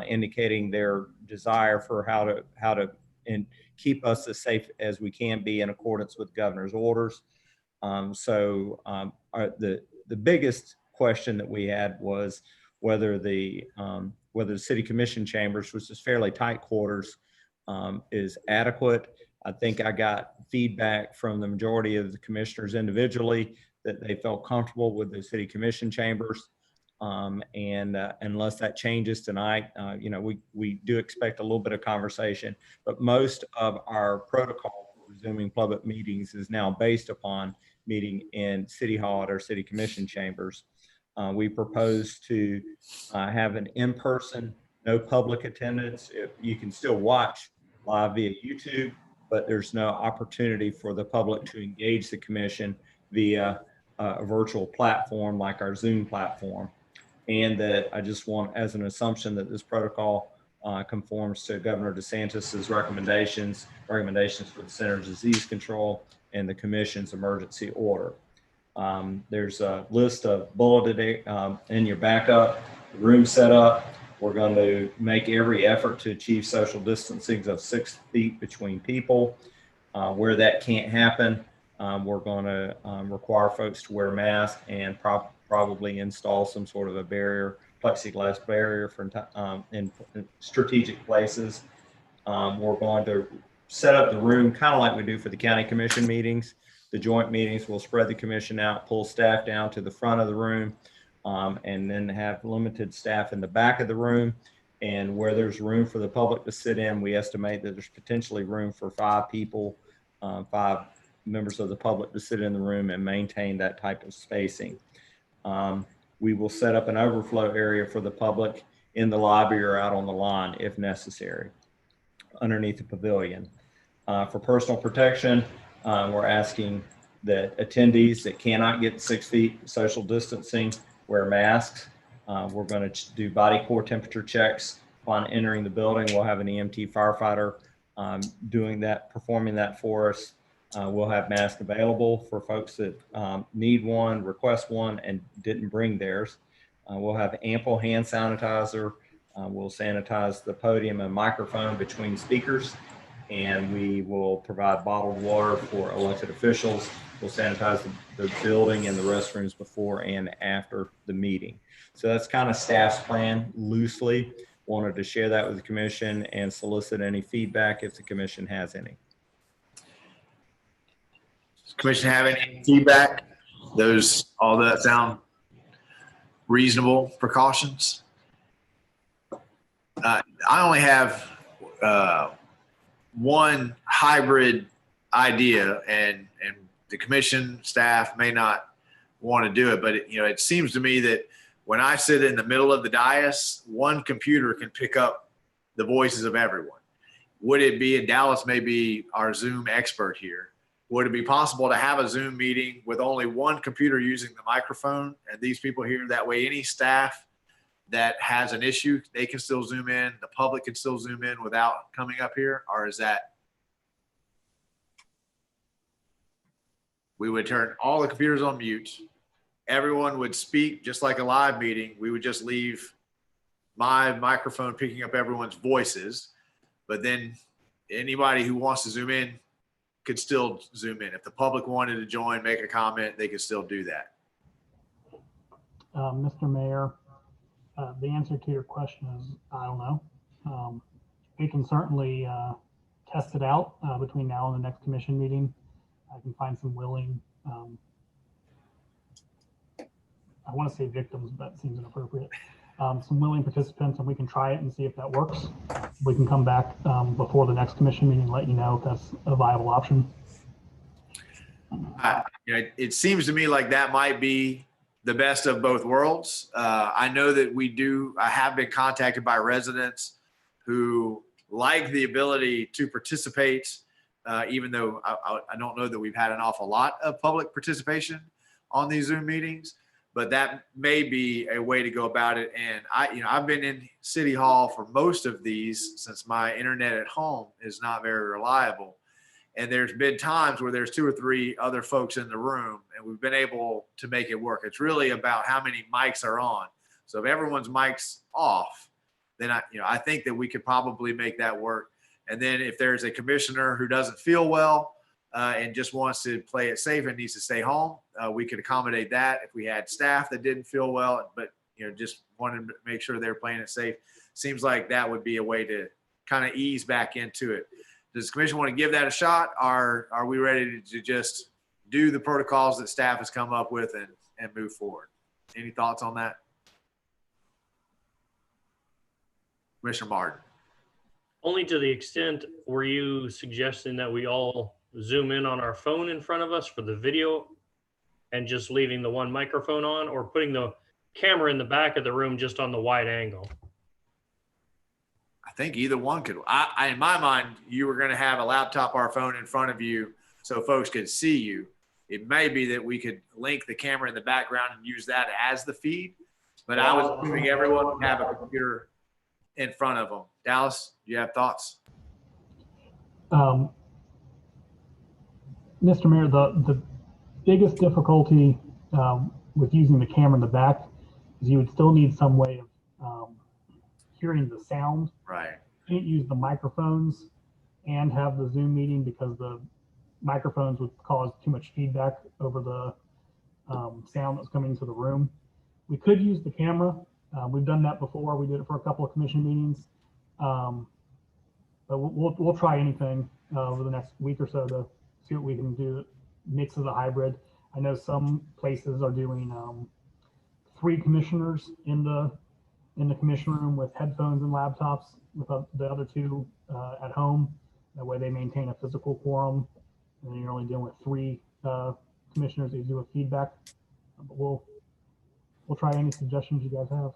indicating their desire for how to keep us as safe as we can be in accordance with governor's orders. The biggest question that we had was whether the city commission chambers, which is fairly tight quarters, is adequate. I think I got feedback from the majority of the commissioners individually that they felt comfortable with the city commission chambers. Unless that changes tonight, we do expect a little bit of conversation, but most of our protocol for resuming public meetings is now based upon meeting in City Hall at our city commission chambers. We propose to have an in-person, no public attendance. You can still watch live via YouTube, but there's no opportunity for the public to engage the commission via a virtual platform like our Zoom platform. And that I just want as an assumption that this protocol conforms to Governor DeSantis's recommendations for the Centers of Disease Control and the commission's emergency order. There's a list of bulleted in your backup, room set up. We're going to make every effort to achieve social distancing of 6 feet between people. Where that can't happen, we're going to require folks to wear masks and probably install some sort of a barrier, plexiglass barrier in strategic places. We're going to set up the room kind of like we do for the county commission meetings. The joint meetings will spread the commission out, pull staff down to the front of the room, and then have limited staff in the back of the room. And where there's room for the public to sit in, we estimate that there's potentially room for 5 people, 5 members of the public to sit in the room and maintain that type of spacing. We will set up an overflow area for the public in the lobby or out on the lawn if necessary, underneath the pavilion. For personal protection, we're asking that attendees that cannot get 6 feet social distancing wear masks. We're going to do body core temperature checks upon entering the building. We'll have an EMT firefighter performing that for us. We'll have masks available for folks that need one, request one, and didn't bring theirs. We'll have ample hand sanitizer. We'll sanitize the podium and microphone between speakers, and we will provide bottled water for elected officials. We'll sanitize the building and the restrooms before and after the meeting. So that's kind of staff's plan loosely. Wanted to share that with the commission and solicit any feedback if the commission has any. Does the commission have any feedback? All that sound reasonable precautions? I only have one hybrid idea, and the commission staff may not want to do it, but it seems to me that when I sit in the middle of the dais, one computer can pick up the voices of everyone. Would it be, and Dallas may be our Zoom expert here, would it be possible to have a Zoom meeting with only one computer using the microphone and these people here? That way any staff that has an issue, they can still Zoom in, the public can still Zoom in without coming up here? Or is that, we would turn all the computers on mute, everyone would speak just like a live meeting, we would just leave my microphone picking up everyone's voices, but then anybody who wants to Zoom in could still Zoom in. If the public wanted to join, make a comment, they could still do that. Mr. Mayor, the answer to your question is, I don't know. We can certainly test it out between now and the next commission meeting. I can find some willing, I want to say victims, but that seems inappropriate. some willing participants, and we can try it and see if that works. We can come back before the next commission meeting and let you know if that's a viable option. It seems to me like that might be the best of both worlds. I know that I have been contacted by residents who like the ability to participate, even though I don't know that we've had an awful lot of public participation on these Zoom meetings, but that may be a way to go about it. And I've been in City Hall for most of these since my internet at home is not very reliable. And there's been times where there's 2 or 3 other folks in the room and we've been able to make it work. It's really about how many mics are on. So if everyone's mics off, then I think that we could probably make that work. And then if there's a commissioner who doesn't feel well and just wants to play it safe and needs to stay home, we could accommodate that. If we had staff that didn't feel well, but just wanted to make sure they're playing it safe, seems like that would be a way to kind of ease back into it. Does the commission want to give that a shot? Are we ready to just do the protocols that staff has come up with and move forward? Any thoughts on that? Commissioner Martin. Only to the extent, were you suggesting that we all zoom in on our phone in front of us for the video and just leaving the one microphone on, or putting the camera in the back of the room just on the wide angle? I think either one could. In my mind, you were going to have a laptop or a phone in front of you so folks could see you. It may be that we could link the camera in the background and use that as the feed, but I was assuming everyone would have a computer in front of them. Dallas, do you have thoughts? Mr. Mayor, the biggest difficulty with using the camera in the back is you would still need some way of hearing the sound. Right. You can't use the microphones and have the Zoom meeting because the microphones would cause too much feedback over the sound that's coming into the room. We could use the camera. We've done that before. We did it for a couple of commission meetings. But we'll try anything over the next week or so to see what we can do. Mix of the hybrid. I know some places are doing 3 commissioners in the commission room with headphones and laptops, with the other 2 at home. That way they maintain a physical quorum, and then you're only dealing with 3 commissioners that you do with feedback. But we'll try any suggestions you guys have.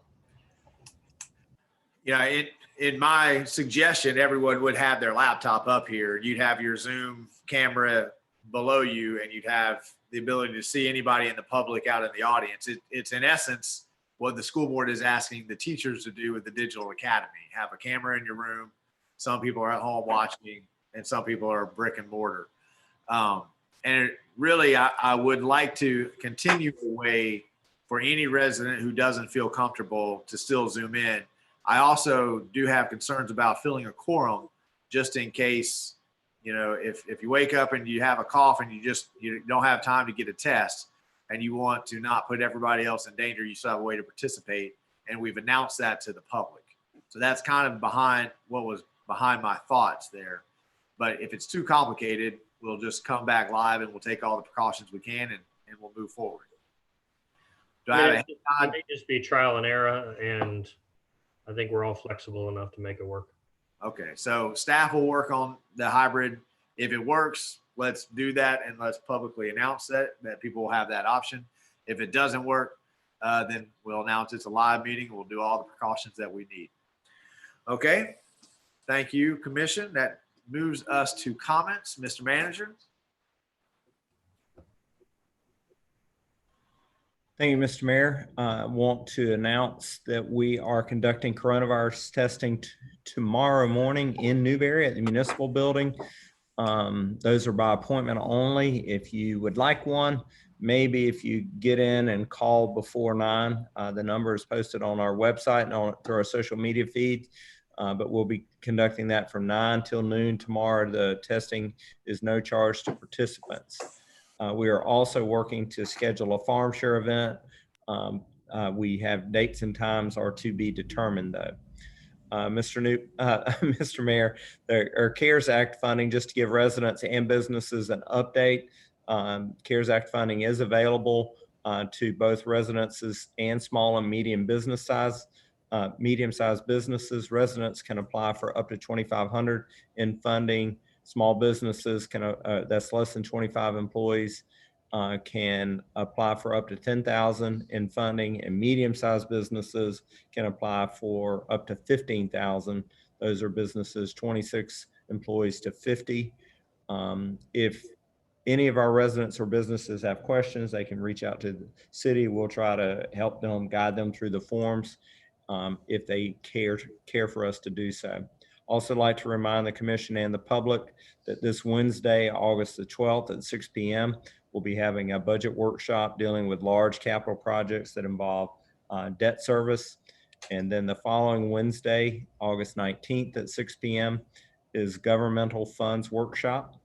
Yeah, in my suggestion, everyone would have their laptop up here. You'd have your Zoom camera below you, and you'd have the ability to see anybody in the public out in the audience. It's in essence what the school board is asking the teachers to do with the digital academy. Have a camera in your room. Some people are at home watching, and some people are brick and mortar. And really, I would like to continue the way for any resident who doesn't feel comfortable to still Zoom in. I also do have concerns about filling a quorum, just in case, if you wake up and you have a cough and you don't have time to get a test and you want to not put everybody else in danger, you still have a way to participate. And we've announced that to the public. So that's kind of behind my thoughts there. But if it's too complicated, we'll just come back live and we'll take all the precautions we can and we'll move forward. It may just be trial and error, and I think we're all flexible enough to make it work. Okay, so staff will work on the hybrid. If it works, let's do that and let's publicly announce that people will have that option. If it doesn't work, then we'll announce it's a live meeting. We'll do all the precautions that we need. Okay, thank you, Commission. That moves us to comments. Mr. Manager. Thank you, Mr. Mayor. I want to announce that we are conducting coronavirus testing tomorrow morning in Newberry at the municipal building. Those are by appointment only. If you would like one, maybe if you get in and call before 9, the number is posted on our website and through our social media feed. But we'll be conducting that from 9 till noon tomorrow. The testing is no charge to participants. We are also working to schedule a farm share event. We have dates and times are to be determined though. Mr. Mayor, our CARES Act funding, just to give residents and businesses an update, CARES Act funding is available to both residences and small and medium business size medium-sized businesses. Residents can apply for up to 2,500 in funding. Small businesses can, that's less than 25 employees, can apply for up to 10,000 in funding, and medium-sized businesses can apply for up to 15,000. Those are businesses 26 employees to 50. If any of our residents or businesses have questions, they can reach out to the city. We'll try to help them, guide them through the forms if they care for us to do so. Also like to remind the commission and the public that this Wednesday, August the 12th at 6 p.m., we'll be having a budget workshop dealing with large capital projects that involve debt service. And then the following Wednesday, August 19th at 6 p.m. is governmental funds workshop.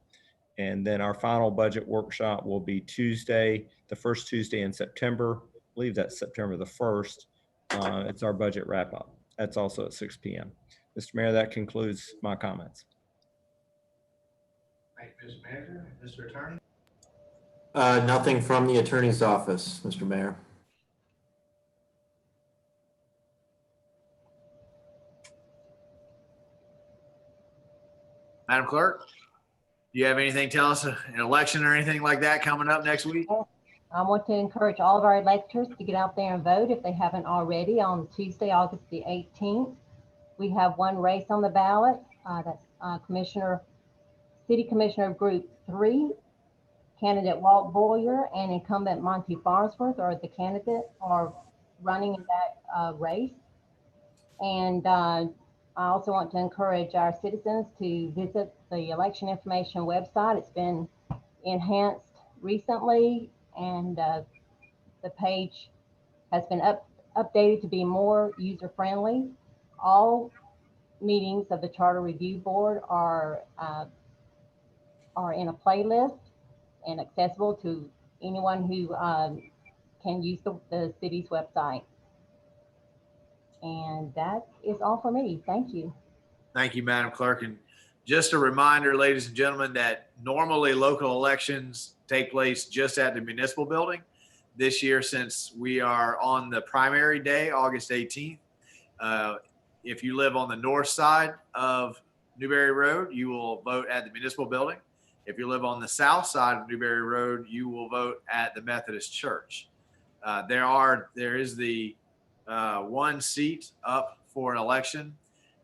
And then our final budget workshop will be Tuesday, the first Tuesday in September. I believe that's September the 1st. It's our budget wrap up. That's also at 6 p.m. Mr. Mayor, that concludes my comments. Thank you, Mr. Manager. Mr. Attorney? Nothing from the attorney's office, Mr. Mayor. Madam Clerk, do you have anything to tell us, an election or anything like that coming up next week? I want to encourage all of our electors to get out there and vote if they haven't already on Tuesday, August the 18th. We have one race on the ballot. That's City Commissioner Group 3. Candidate Walt Boyer and incumbent Monty Farnsworth are the candidates are running in that race. And I also want to encourage our citizens to visit the election information website. It's been enhanced recently, and the page has been updated to be more user-friendly. All meetings of the Charter Review Board are in a playlist and accessible to anyone who can use the city's website. And that is all for me. Thank you. Thank you, Madam Clerk. And just a reminder, ladies and gentlemen, that normally local elections take place just at the municipal building. This year, since we are on the primary day, August 18th, if you live on the north side of Newberry Road, you will vote at the municipal building. If you live on the south side of Newberry Road, you will vote at the Methodist Church. There is the one seat up for an election,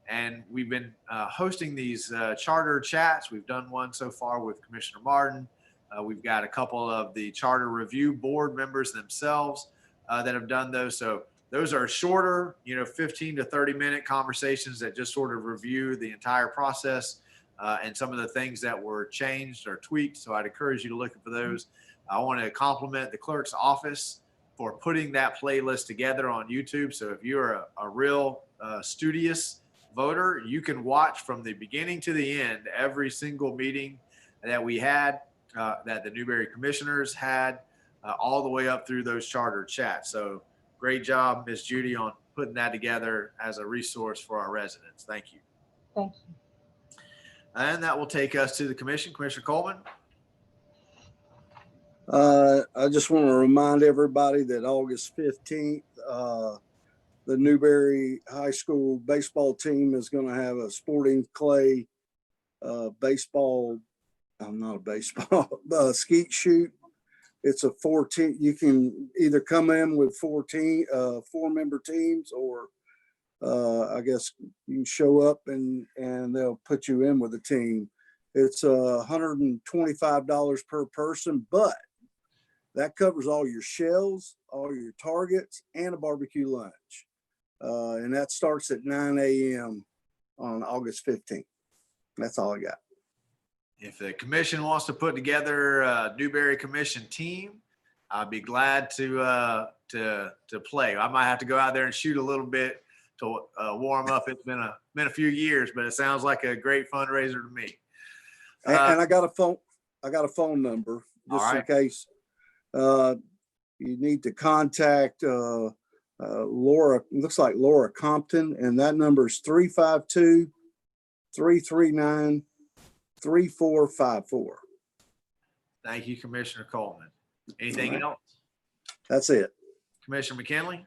and we've been hosting these charter chats. We've done one so far with Commissioner Martin. We've got a couple of the Charter Review Board members themselves that have done those. So those are shorter, 15 to 30 minute conversations that just sort of review the entire process and some of the things that were changed or tweaked. So I'd encourage you to look for those. I want to compliment the clerk's office for putting that playlist together on YouTube. So if you're a real studious voter, you can watch from the beginning to the end every single meeting that we had, that the Newberry commissioners had, all the way up through those charter chats. So great job, Ms. Judy, on putting that together as a resource for our residents. Thank you. Thank you. And that will take us to the commission. Commissioner Coleman. I just want to remind everybody that August 15th, the Newberry High School baseball team is going to have a sporting clay skeet shoot. It's a 4-team. You can either come in with 4-member teams, or I guess you can show up and they'll put you in with a team. It's $125 per person, but that covers all your shells, all your targets, and a barbecue lunch. And that starts at 9 a.m. on August 15th. That's all I got. If the commission wants to put together a Newberry commission team, I'd be glad to play. I might have to go out there and shoot a little bit to warm up. It's been a few years, but it sounds like a great fundraiser to me. And I got a phone number just in case you need to contact Laura. Looks like Laura Compton, and that number is 352-339-3454. Thank you, Commissioner Coleman. Anything else? That's it. Commissioner McKinley?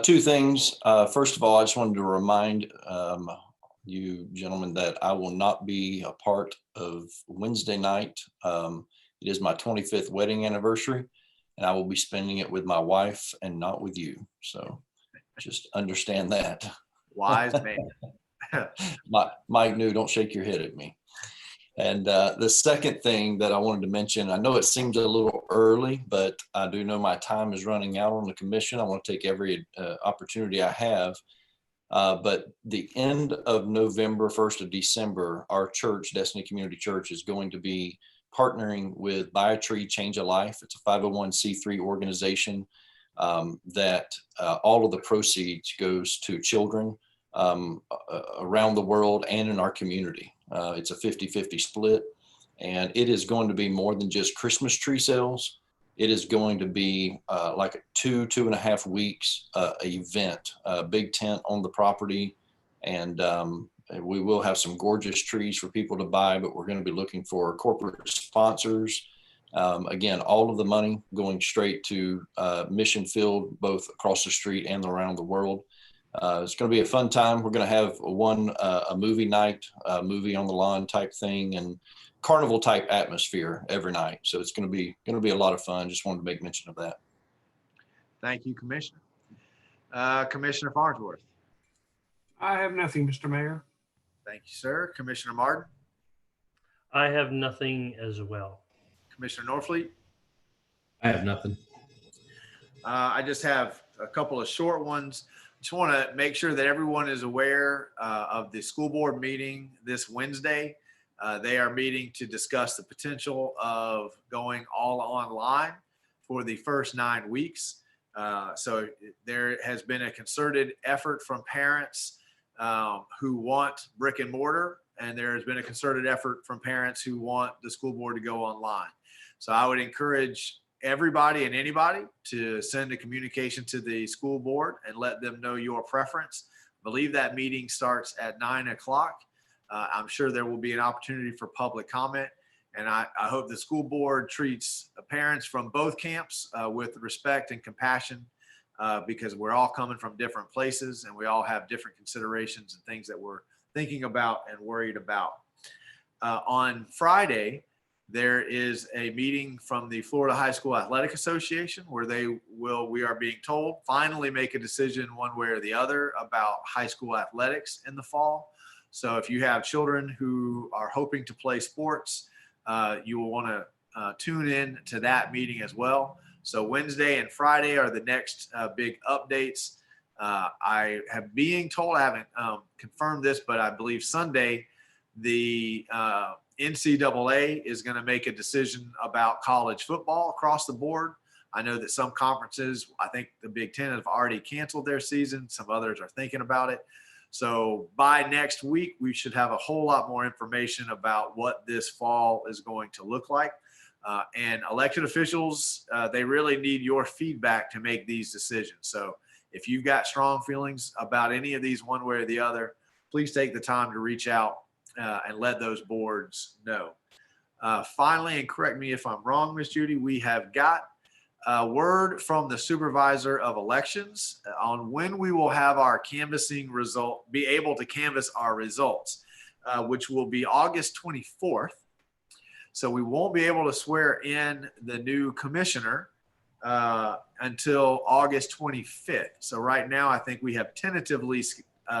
Two things. First of all, I just wanted to remind you gentlemen that I will not be a part of Wednesday night. It is my 25th wedding anniversary, and I will be spending it with my wife and not with you. So just understand that. Wise man. Mike New, don't shake your head at me. And the second thing that I wanted to mention, I know it seems a little early, but I do know my time is running out on the commission. I want to take every opportunity I have. But the end of November, 1st of December, our church, Destiny Community Church, is going to be partnering with Buy a Tree, Change a Life. It's a 501c3 organization that all of the proceeds goes to children around the world and in our community. It's a 50-50 split, and it is going to be more than just Christmas tree sales. It is going to be like a 2.5 weeks event, a big tent on the property, and we will have some gorgeous trees for people to buy, but we're going to be looking for corporate sponsors. Again, all of the money going straight to mission field, both across the street and around the world. It's going to be a fun time. We're going to have a movie night, a movie on the lawn type thing, and carnival type atmosphere every night. So it's going to be a lot of fun. Just wanted to make mention of that. Thank you, Commissioner. Commissioner Farnsworth. I have nothing, Mr. Mayor. Thank you, sir. Commissioner Martin. I have nothing as well. Commissioner Norfleet. I have nothing. I just have a couple of short ones. Just want to make sure that everyone is aware of the school board meeting this Wednesday. They are meeting to discuss the potential of going all online for the first 9 weeks. So there has been a concerted effort from parents who want brick and mortar, and there has been a concerted effort from parents who want the school board to go online. So I would encourage everybody and anybody to send a communication to the school board and let them know your preference. I believe that meeting starts at 9 o'clock. I'm sure there will be an opportunity for public comment, and I hope the school board treats parents from both camps with respect and compassion, because we're all coming from different places and we all have different considerations and things that we're thinking about and worried about. On Friday, there is a meeting from the Florida High School Athletic Association where we are being told, finally make a decision one way or the other about high school athletics in the fall. So if you have children who are hoping to play sports, you will want to tune in to that meeting as well. So Wednesday and Friday are the next big updates. I have being told, I haven't confirmed this, but I believe Sunday, the NCAA is going to make a decision about college football across the board. I know that some conferences, I think the Big Ten, have already canceled their season. Some others are thinking about it. So by next week, we should have a whole lot more information about what this fall is going to look like. And elected officials, they really need your feedback to make these decisions. So if you've got strong feelings about any of these one way or the other, please take the time to reach out and let those boards know. Finally, and correct me if I'm wrong, Ms. Judy, we have got a word from the supervisor of elections on when we will have our canvassing result, be able to canvass our results, which will be August 24th. So we won't be able to swear in the new commissioner until August 25th. So right now, I think we have tentatively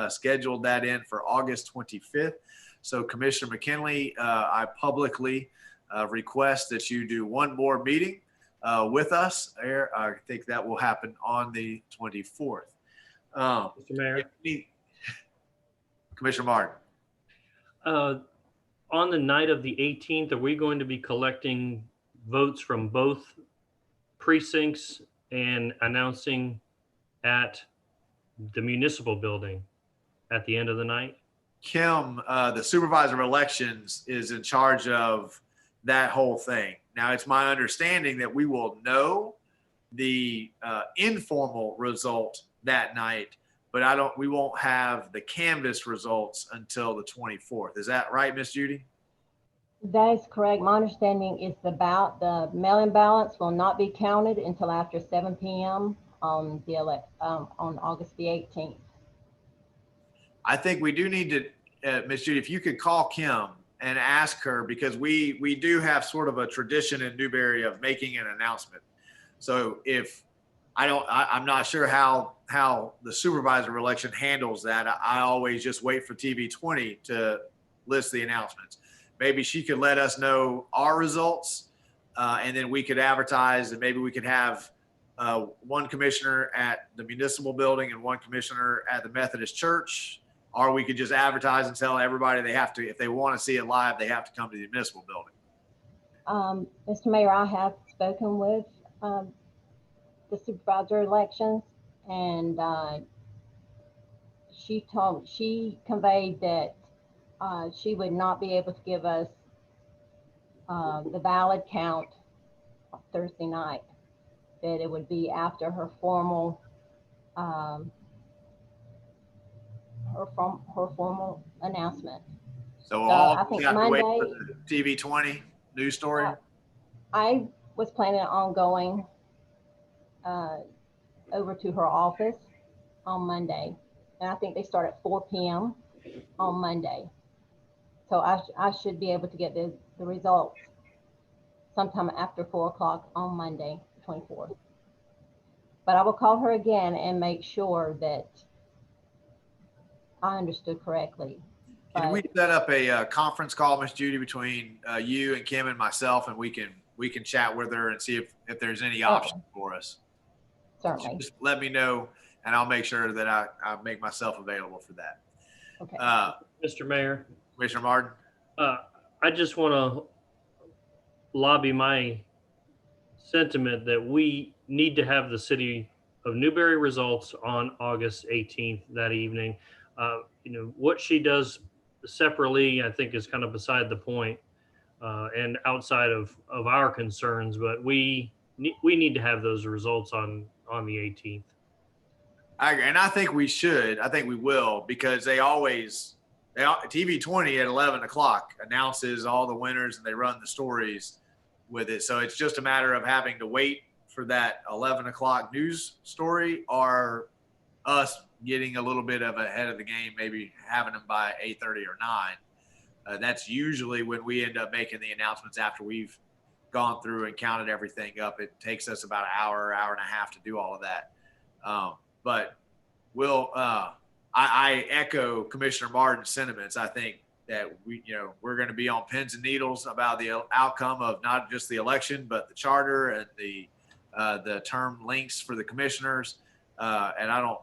scheduled that in for August 25th. So Commissioner McKinley, I publicly request that you do one more meeting with us there. I think that will happen on the 24th. Mr. Mayor. Commissioner Martin. On the night of the 18th, are we going to be collecting votes from both precincts and announcing at the municipal building at the end of the night? Kim, the supervisor of elections, is in charge of that whole thing. Now, it's my understanding that we will know the informal result that night, but we won't have the canvas results until the 24th. Is that right, Miss Judy? That is correct. My understanding is the mail-in ballots will not be counted until after 7 p.m. on on August the 18th. I think we do need to, Ms. Judy, if you could call Kim and ask her, because we do have sort of a tradition in Newberry of making an announcement. So if I'm not sure how the supervisor election handles that. I always just wait for TV 20 to list the announcements. Maybe she could let us know our results, and then we could advertise, and maybe we could have one commissioner at the municipal building and one commissioner at the Methodist church, or we could just advertise and tell everybody they have to, if they want to see it live, they have to come to the municipal building. Mr. Mayor, I have spoken with the supervisor elections, and she conveyed that she would not be able to give us the ballot count Thursday night, that it would be after her formal announcement. So I all think we have to wait for Monday, the TV 20 news story. I was planning on going over to her office on Monday, and I think they start at 4 p.m. on Monday. So I should be able to get the results sometime after 4 o'clock on Monday, the 24th. But I will call her again and make sure that I understood correctly. Can we set up a conference call, Miss Judy, between you and Kim and myself, and we can chat with her and see if there's any option for us? Certainly. Just let me know, and I'll make sure that I make myself available for that. Okay. Mr. Mayor, Commissioner Martin. I just want to lobby my sentiment that we need to have the city of Newberry results on August 18th that evening. What she does separately, I think, is kind of beside the point and outside of our concerns, but we need to have those results on the 18th. I agree. And I think we should. I think we will, because TV 20 at 11 o'clock announces all the winners and they run the stories with it. So it's just a matter of having to wait for that 11 o'clock news story, or us getting a little bit of ahead of the game, maybe having them by 8:30 or 9. That's usually when we end up making the announcements after we've gone through and counted everything up. It takes us about an hour and a half to do all of that. But I echo Commissioner Martin's sentiments. I think that we're going to be on pins and needles about the outcome of not just the election, but the charter and the term links for the commissioners. And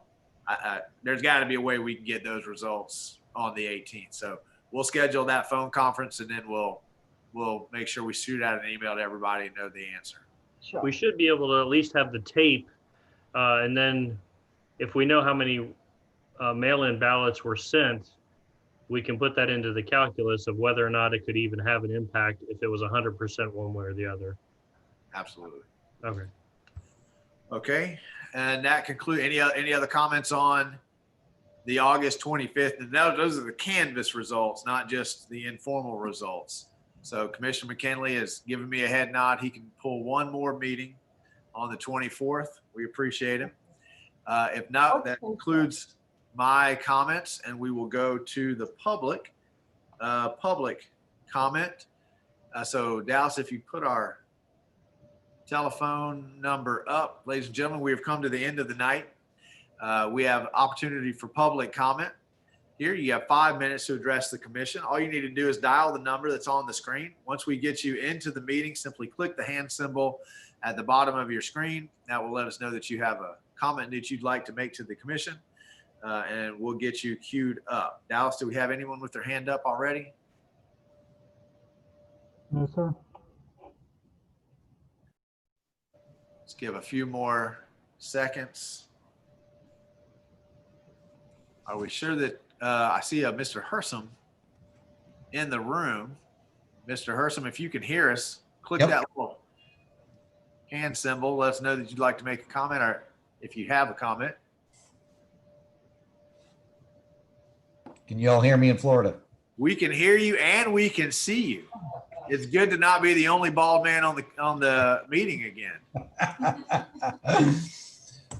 there's got to be a way we can get those results on the 18th. So we'll schedule that phone conference, and then we'll make sure we shoot out an email to everybody and know the answer. Sure. We should be able to at least have the tape, and then if we know how many mail-in ballots were sent, we can put that into the calculus of whether or not it could even have an impact if it was 100% one way or the other. Absolutely. Okay. And that concludes any other comments on the August 25th? And those are the canvas results, not just the informal results. So Commissioner McKinley has given me a head nod. He can pull one more meeting on the 24th. We appreciate him. If not, that concludes my comments, and we will go to the public comment. So Dallas, if you put our telephone number up, ladies and gentlemen, we have come to the end of the night. We have opportunity for public comment. Here you have 5 minutes to address the commission. All you need to do is dial the number that's on the screen. Once we get you into the meeting, simply click the hand symbol at the bottom of your screen. That will let us know that you have a comment that you'd like to make to the commission, and we'll get you queued up. Dallas, do we have anyone with their hand up already? No, sir. Let's give a few more seconds. Are we sure that I see a Mr. Hersom in the room? Mr. Hersom, if you can hear us, click that little hand symbol. Let us know that you'd like to make a comment, or if you have a comment. Can you all hear me in Florida? We can hear you and we can see you. It's good to not be the only bald man on the meeting again.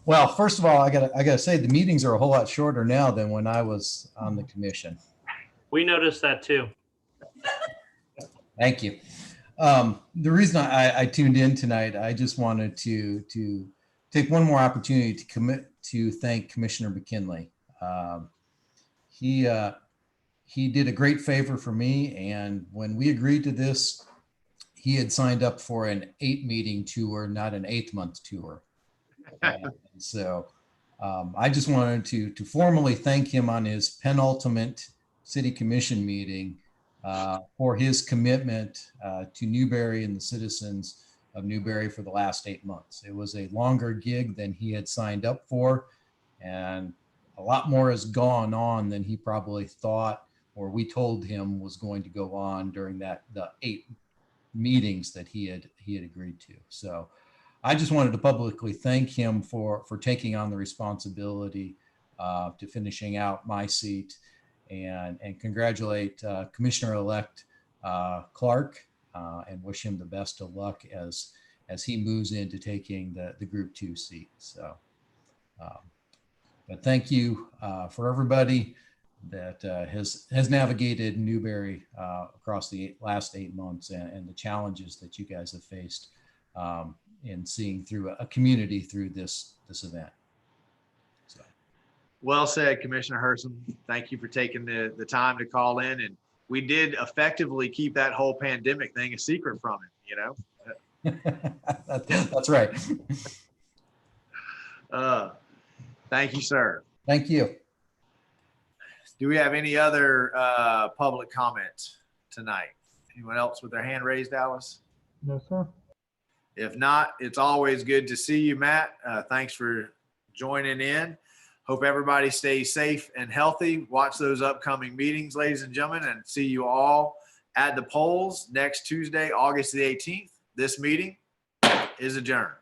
Well, first of all, I gotta say the meetings are a whole lot shorter now than when I was on the commission. We noticed that too. Thank you. The reason I tuned in tonight, I just wanted to take one more opportunity to thank Commissioner McKinley. He did a great favor for me, and when we agreed to this, he had signed up for an 8-meeting tour, not an 8-month tour. And so I just wanted to formally thank him on his penultimate city commission meeting for his commitment to Newberry and the citizens of Newberry for the last 8 months. It was a longer gig than he had signed up for, and a lot more has gone on than he probably thought or we told him was going to go on during the 8 meetings that he had agreed to. So I just wanted to publicly thank him for taking on the responsibility to finishing out my seat, and congratulate Commissioner-elect Clark and wish him the best of luck as he moves into taking the Group 2 seat. So, but thank you for everybody that has navigated Newberry across the last 8 months and the challenges that you guys have faced in seeing through a community through this event. So. Well said, Commissioner Herson. Thank you for taking the time to call in. And we did effectively keep that whole pandemic thing a secret from him, you know? That's right. Thank you, sir. Thank you. Do we have any other public comments tonight? Anyone else with their hand raised, Alice? No, sir. If not, it's always good to see you, Matt. Thanks for joining in. Hope everybody stays safe and healthy. Watch those upcoming meetings, ladies and gentlemen, and see you all at the polls next Tuesday, August the 18th. This meeting is adjourned.